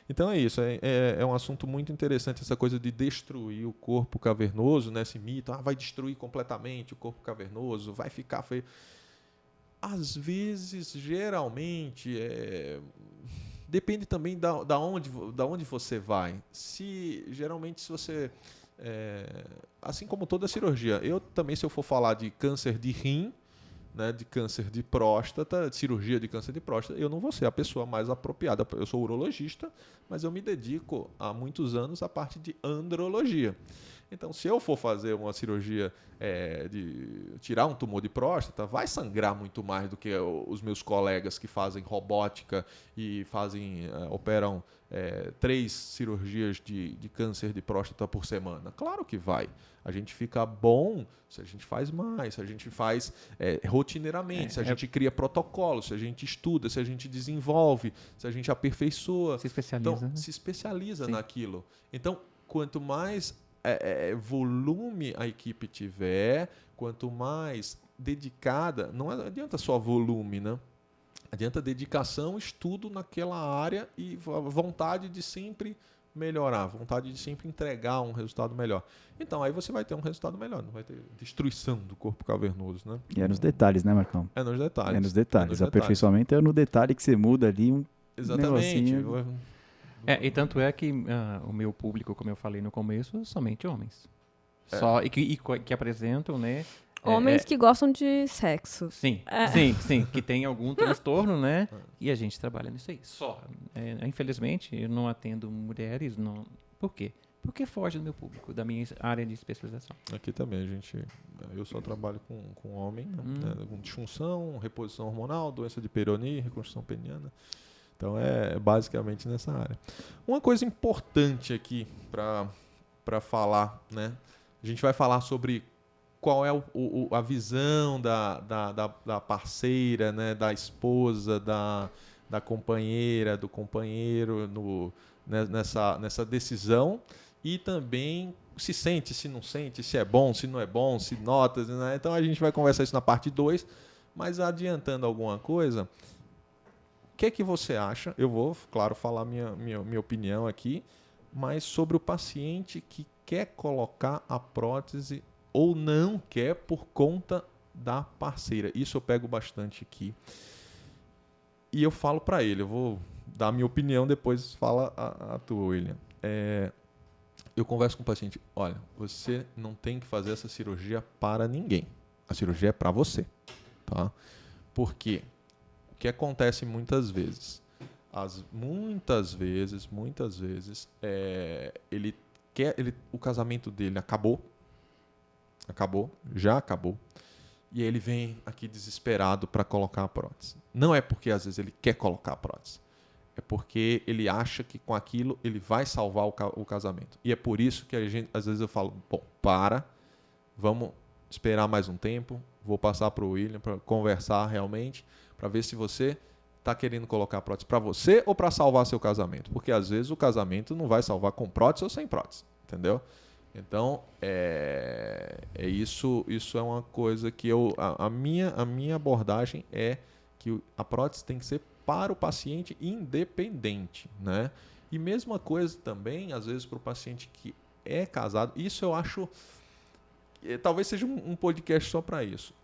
Então é isso, é um assunto muito interessante essa coisa de destruir o corpo cavernoso, né? Esse mito, vai destruir completamente o corpo cavernoso, vai ficar feio. Às vezes, geralmente, depende também da onde você vai. Geralmente, se você... assim como toda cirurgia, eu também, se eu for falar de câncer de rim, né, de câncer de próstata, de cirurgia de câncer de próstata, eu não vou ser a pessoa mais apropriada. Eu sou urologista, mas eu me dedico há muitos anos à parte de andrologia. Então, se eu for fazer uma cirurgia de tirar um tumor de próstata, vai sangrar muito mais do que os meus colegas que fazem robótica e operam 3 cirurgias de câncer de próstata por semana. Claro que vai. A gente fica bom se a gente faz mais, se a gente faz rotineiramente, se a gente cria protocolos, se a gente estuda, se a gente desenvolve, se a gente aperfeiçoa. Se especializa. Então, né? se especializa Sim. naquilo. Então, quanto mais volume a equipe tiver, quanto mais dedicada, não adianta só volume, né? Adianta dedicação, estudo naquela área e vontade de sempre melhorar, vontade de sempre entregar um resultado melhor. Então, aí você vai ter um resultado melhor, não vai ter destruição do corpo cavernoso, né? E é nos detalhes, né, Marcão? É nos detalhes. É nos detalhes. Aperfeiçoamento é no detalhe que você muda ali Exatamente. negocinho. E tanto é que o meu público, como eu falei no começo, somente homens. E que apresentam, né, Homens que gostam de sexo. Sim, sim, que tem algum transtorno, né? E a gente trabalha nisso aí. Só. Infelizmente, eu não atendo mulheres. Não. Por quê? Porque foge do meu público, da minha área de especialização. Aqui também, eu só trabalho com homem, né? Com disfunção, reposição hormonal, doença de Peyronie, reconstrução peniana. Então é basicamente nessa área. Uma coisa importante aqui para falar, né? A gente vai falar sobre qual é a visão da parceira, né? Da esposa, da companheira, do companheiro nessa decisão. E também se sente, se não sente, se é bom, se não é bom, se nota. Né? Então a gente vai conversar isso na parte 2. Mas adiantando alguma coisa, o que é que você acha? Eu vou, claro, falar minha opinião aqui, mas sobre o paciente que quer colocar a prótese ou não quer por conta da parceira. Isso eu pego bastante aqui. E eu falo para ele, eu vou dar a minha opinião, depois fala a tua, William. Eu converso com o paciente, olha, você não tem que fazer essa cirurgia para ninguém. A cirurgia é para você. Tá? Porque o que acontece muitas vezes? Muitas vezes, o casamento dele já acabou, e aí ele vem aqui desesperado para colocar a prótese. Não é porque às vezes ele quer colocar a prótese, é porque ele acha que com aquilo ele vai salvar o casamento. E é por isso que às vezes eu falo, bom, vamos esperar mais um tempo, vou passar para o William para conversar realmente, para ver se você está querendo colocar a prótese para você ou para salvar seu casamento. Porque às vezes o casamento não vai salvar com prótese ou sem prótese, entendeu? Então, isso é uma coisa que a minha abordagem é que a prótese tem que ser para o paciente independente, né? E mesma coisa também, às vezes, para o paciente que é casado. Isso eu acho... talvez seja um podcast só para isso.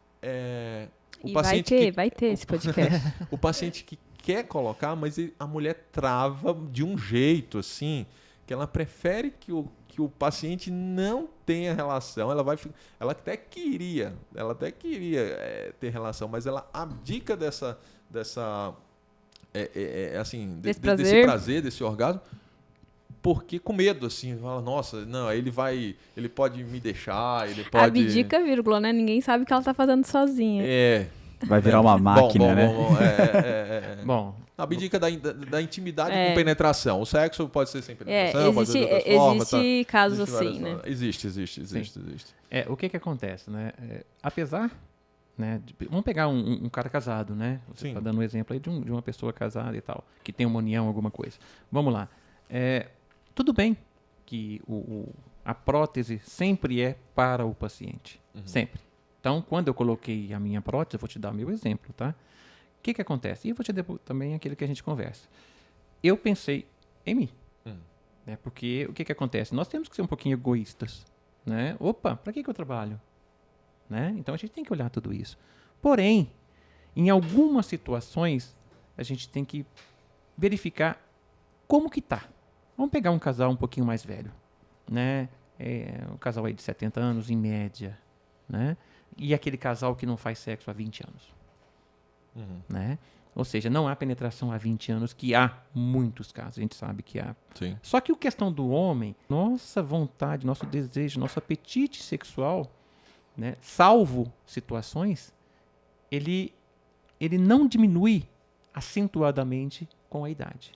Vai ter esse podcast. O paciente que quer colocar, mas a mulher trava de um jeito, assim, que ela prefere que o paciente não tenha relação. Ela até queria ter relação, mas ela abdica desse prazer, desse orgasmo, porque com medo, assim, fala, nossa, não, ele pode me deixar, ele pode... Abdica, vírgula, né? Ninguém sabe o que ela tá fazendo sozinha. Vai virar uma máquina, né? Bom, abdica da intimidade com penetração. O sexo pode ser sem penetração, pode ser de outras formas. Existe casos assim, né? Existe. O que acontece, né? Apesar, né, vamos pegar um cara casado, né? Você está dando um exemplo aí de uma pessoa casada e tal, que tem uma união, alguma coisa. Vamos lá. Tudo bem que a prótese sempre é para o paciente. Sempre. Então, quando eu coloquei a minha prótese, eu vou te dar o meu exemplo, tá? O que acontece? E eu vou te dar também aquilo que a gente conversa. Eu pensei em mim. Né? Porque o que acontece? Nós temos que ser um pouquinho egoístas. Né? Opa, para que eu trabalho? Né? Então, a gente tem que olhar tudo isso. Porém, em algumas situações, a gente tem que verificar como que tá. Vamos pegar um casal um pouquinho mais velho. Né? Um casal aí de 70 anos, em média. Né? E aquele casal que não faz sexo há 20 anos. Né? Ou seja, não há penetração há 20 anos, que há muitos casos, a gente sabe que há. Sim. Só que a questão do homem, nossa vontade, nosso desejo, nosso apetite sexual, né, salvo situações, ele não diminui acentuadamente com a idade.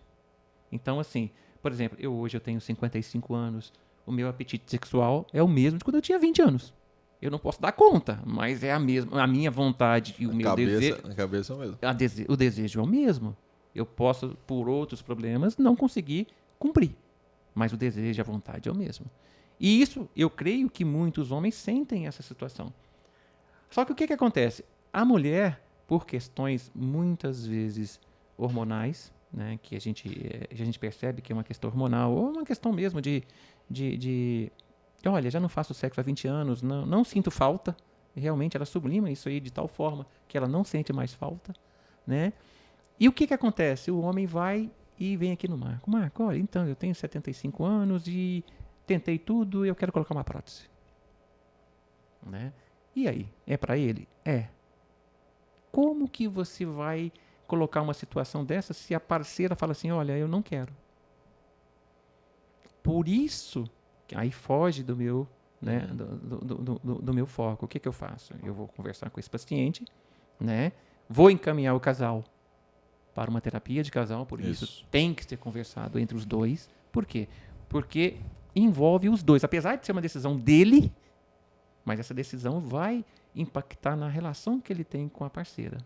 Então, assim, por exemplo, hoje eu tenho 55 anos, o meu apetite sexual é o mesmo de quando eu tinha 20 anos. Eu não posso dar conta, mas é a minha vontade e o meu desejo. A cabeça é o mesmo. O desejo é o mesmo. Eu posso, por outros problemas, não conseguir cumprir. Mas o desejo e a vontade é o mesmo. E isso, eu creio que muitos homens sentem essa situação. Só que o que acontece? A mulher, por questões muitas vezes hormonais, né, que a gente percebe que é uma questão hormonal, ou uma questão mesmo de olha, já não faço sexo há 20 anos, não sinto falta. Realmente, ela sublima isso aí de tal forma que ela não sente mais falta, né? E o que acontece? O homem vai e vem aqui no Marco. Marco, olha, então, eu tenho 75 anos e tentei tudo e eu quero colocar uma prótese. Né? E aí? É para ele? É. Como que você vai colocar uma situação dessa se a parceira fala assim, olha, eu não quero? Por isso, aí foge do meu, né, do meu foco. O que eu faço? Eu vou conversar com esse paciente, né? Vou encaminhar o casal para uma terapia de casal, por isso tem que ser conversado entre os dois. Por quê? Porque envolve os dois. Apesar de ser uma decisão dele, mas essa decisão vai impactar na relação que ele tem com a parceira.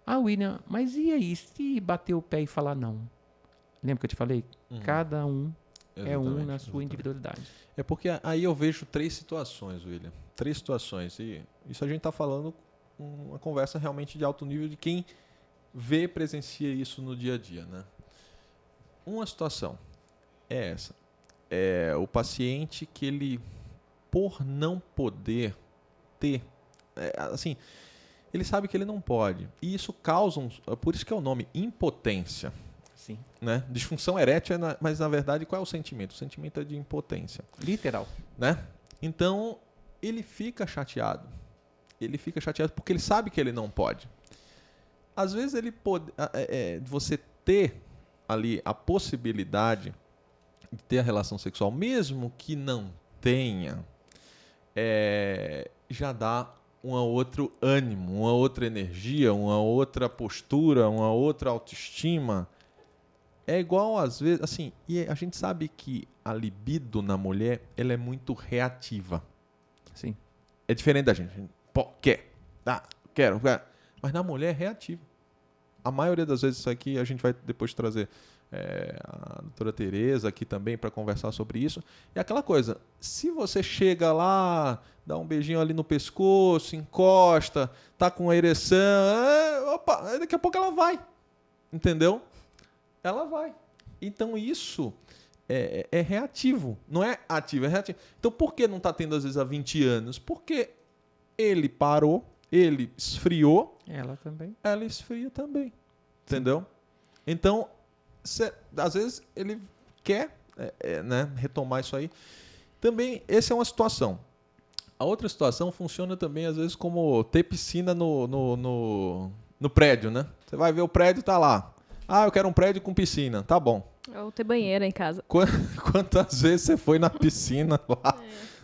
Ah, William, mas e aí se bater o pé e falar não? Lembra que eu te falei? Cada um é um na sua individualidade. É porque aí eu vejo 3 situações, William. 3 situações. E isso a gente está falando uma conversa realmente de alto nível de quem vê e presencia isso no dia a dia, né? Uma situação é essa. É o paciente que ele, por não poder ter, assim, ele sabe que ele não pode. E isso causa, por isso que é o nome, impotência. Sim. Né? Disfunção erétil, mas na verdade qual é o sentimento? O sentimento é de impotência. Literal. Né? Então, ele fica chateado. Ele fica chateado porque ele sabe que ele não pode. Às vezes você ter ali a possibilidade de ter a relação sexual, mesmo que não tenha, já dá um outro ânimo, uma outra energia, uma outra postura, uma outra autoestima. É igual às vezes, assim, e a gente sabe que a libido na mulher, ela é muito reativa. Sim. É diferente da gente. Pô, quero. Mas na mulher é reativa. A maioria das vezes isso aqui a gente vai depois trazer a doutora Tereza aqui também para conversar sobre isso. E aquela coisa, se você chega lá, dá um beijinho ali no pescoço, encosta, tá com a ereção, opa, daqui a pouco ela vai. Entendeu? Ela vai. Então isso é reativo, não é ativo, é reativo. Então por que não está tendo às vezes há 20 anos? Porque ele parou, ele esfriou. Ela também. Ela esfria também. Entendeu? Então, às vezes ele quer né, retomar isso aí. Também, essa é uma situação. A outra situação funciona também, às vezes, como ter piscina no prédio, né? Você vai ver o prédio, tá lá. Ah, eu quero um prédio com piscina. Tá bom. Ou ter banheira em casa. Quantas vezes você foi na piscina lá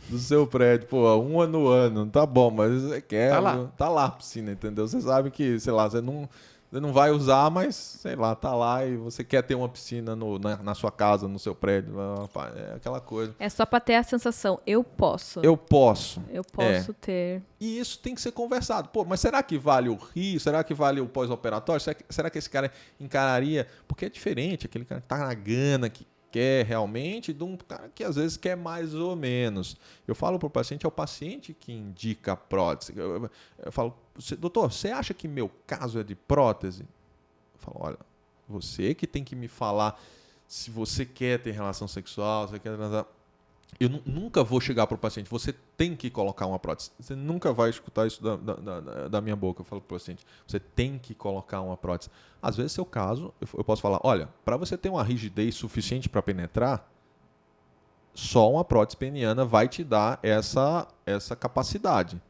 do seu prédio? Pô, uma no ano. Tá bom, mas você quer... Tá lá a piscina, entendeu? Você sabe que, sei lá, você não vai usar, mas, sei lá, tá lá e você quer ter uma piscina na sua casa, no seu prédio. É aquela coisa. É só pra ter a sensação, eu posso. Eu posso ter. E isso tem que ser conversado. Pô, mas será que vale o rio? Será que vale o pós-operatório? Será que esse cara encararia? Porque é diferente, aquele cara que tá na gana, que quer realmente, de um cara que às vezes quer mais ou menos. Eu falo para o paciente, é o paciente que indica a prótese. Eu falo, doutor, você acha que meu caso é de prótese? Eu falo, olha, você que tem que me falar se você quer ter relação sexual, se você quer transar. Eu nunca vou chegar para o paciente, você tem que colocar uma prótese. Você nunca vai escutar isso da minha boca. Eu falo para o paciente, você tem que colocar uma prótese. Às vezes, seu caso, eu posso falar, olha, para você ter uma rigidez suficiente para penetrar, só uma prótese peniana vai te dar essa capacidade.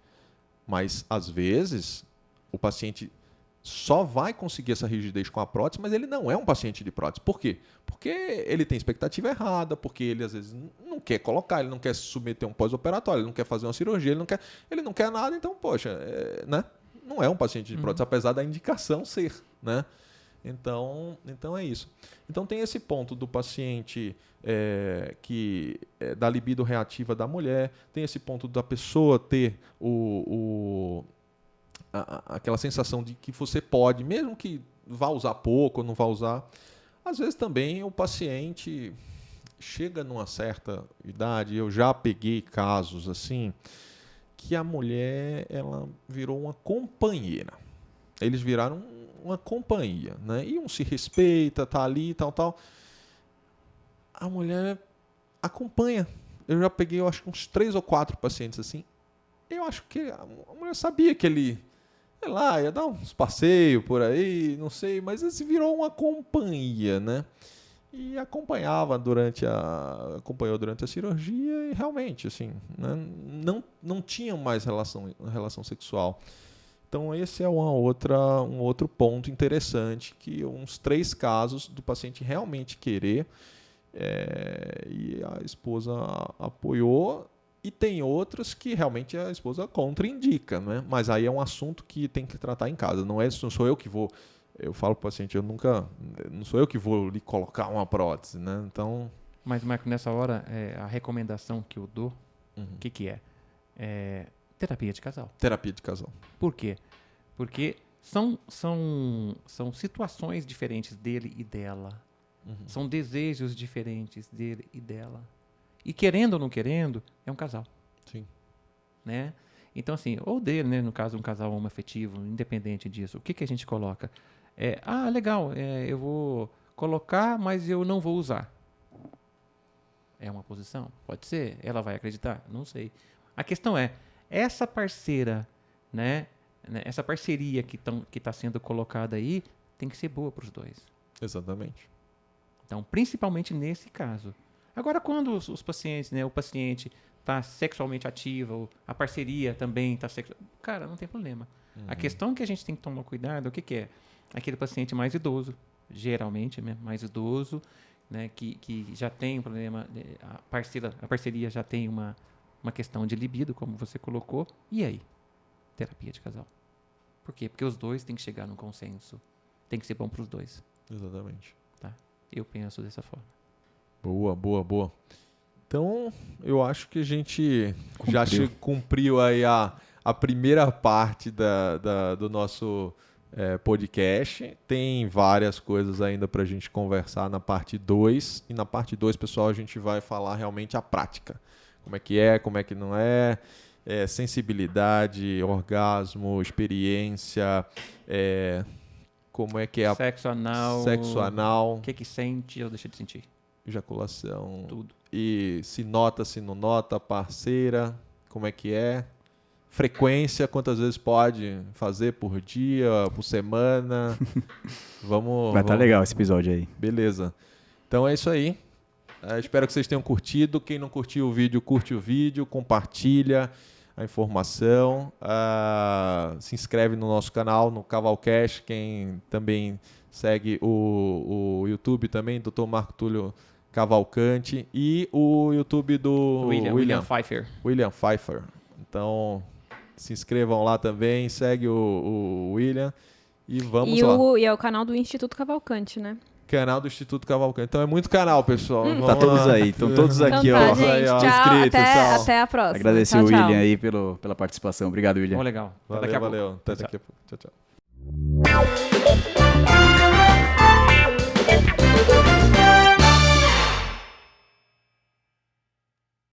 Mas, às vezes, o paciente só vai conseguir essa rigidez com a prótese, mas ele não é um paciente de prótese. Por quê? Porque ele tem expectativa errada, porque ele às vezes não quer colocar, ele não quer se submeter a um pós-operatório, ele não quer fazer uma cirurgia, ele não quer nada, então, poxa, né? Não é um paciente de prótese, apesar da indicação ser, né? Então é isso. Então tem esse ponto do paciente da libido reativa da mulher, tem esse ponto da pessoa ter aquela sensação de que você pode, mesmo que vá usar pouco ou não vá usar. Às vezes também o paciente chega numa certa idade, eu já peguei casos assim, que a mulher ela virou uma companheira. Eles viraram uma companhia, né? E um se respeita, tá ali, tal. A mulher acompanha. Eu já peguei, eu acho, uns 3 ou 4 pacientes assim. Eu acho que a mulher sabia que ele, sei lá, ia dar uns passeios por aí, não sei, mas ele virou uma companhia, né? e acompanhou durante a cirurgia e realmente, assim, né, não tinham mais relação sexual. Então esse é um outro ponto interessante, que uns 3 casos do paciente realmente querer, e a esposa apoiou, e tem outros que realmente a esposa contraindica, né? Mas aí é um assunto que tem que tratar em casa, não sou eu que vou. Eu falo para o paciente, não sou eu que vou lhe colocar uma prótese, né? Então... Mas, Marco, nessa hora, a recomendação que eu dou, o que é? Terapia de casal. Terapia de casal. Por quê? Porque são situações diferentes dele e dela. São desejos diferentes dele e dela. E querendo ou não querendo, é um casal. Sim. Né? Então, assim, ou dele, né, no caso, um casal homoafetivo, independente disso, o que a gente coloca? Legal, eu vou colocar, mas eu não vou usar. É uma posição? Pode ser. Ela vai acreditar? Não sei. A questão é, essa parceira, né, essa parceria que está sendo colocada aí, tem que ser boa para os dois. Exatamente. Então, principalmente nesse caso. Agora, quando os pacientes, né, o paciente está sexualmente ativo, a parceria também está sexual... Cara, não tem problema. A questão que a gente tem que tomar cuidado, o que é? Aquele paciente mais idoso, geralmente, né, mais idoso, né, que já tem um problema, a parceria já tem uma questão de libido, como você colocou. E aí? Terapia de casal. Por quê? Porque os dois têm que chegar num consenso. Tem que ser bom para os dois. Exatamente. Tá? Eu penso dessa forma. Boa. Então, eu acho que a gente já Cumpriu. cumpriu aí a primeira parte do nosso podcast. Tem várias coisas ainda para a gente conversar na parte 2. E na parte 2, pessoal, a gente vai falar realmente a prática. Como é que não é, sensibilidade, orgasmo, experiência, como é que é Sexo anal, o que sente ou deixa de sentir. ejaculação, Tudo. e se nota, se não nota, parceira, como é que é, frequência, quantas vezes pode fazer por dia, por semana. Vai estar legal esse episódio aí. Beleza. Então é isso aí. Espero que vocês tenham curtido. Quem não curtiu o vídeo, curte o vídeo, compartilha a informação. Se inscreve no nosso canal, no Cavalcast. Quem também segue o YouTube também, Dr. Marco Túlio Cavalcante, e o YouTube do William Pfeiffer. William Pfeiffer. Então, se inscrevam lá também, segue o William e vamos lá. E é o canal do Instituto Cavalcante, né? Canal do Instituto Cavalcante. Então é muito canal, pessoal. Tá todos aí, estão todos aqui, então tá, ó, gente, aí, ó, tchau, inscritos. até a próxima. Agradecer Tchau, o tchau. William aí pela participação. Obrigado, William. Legal. Até daqui a pouco. Valeu. Até daqui a pouco. Tchau.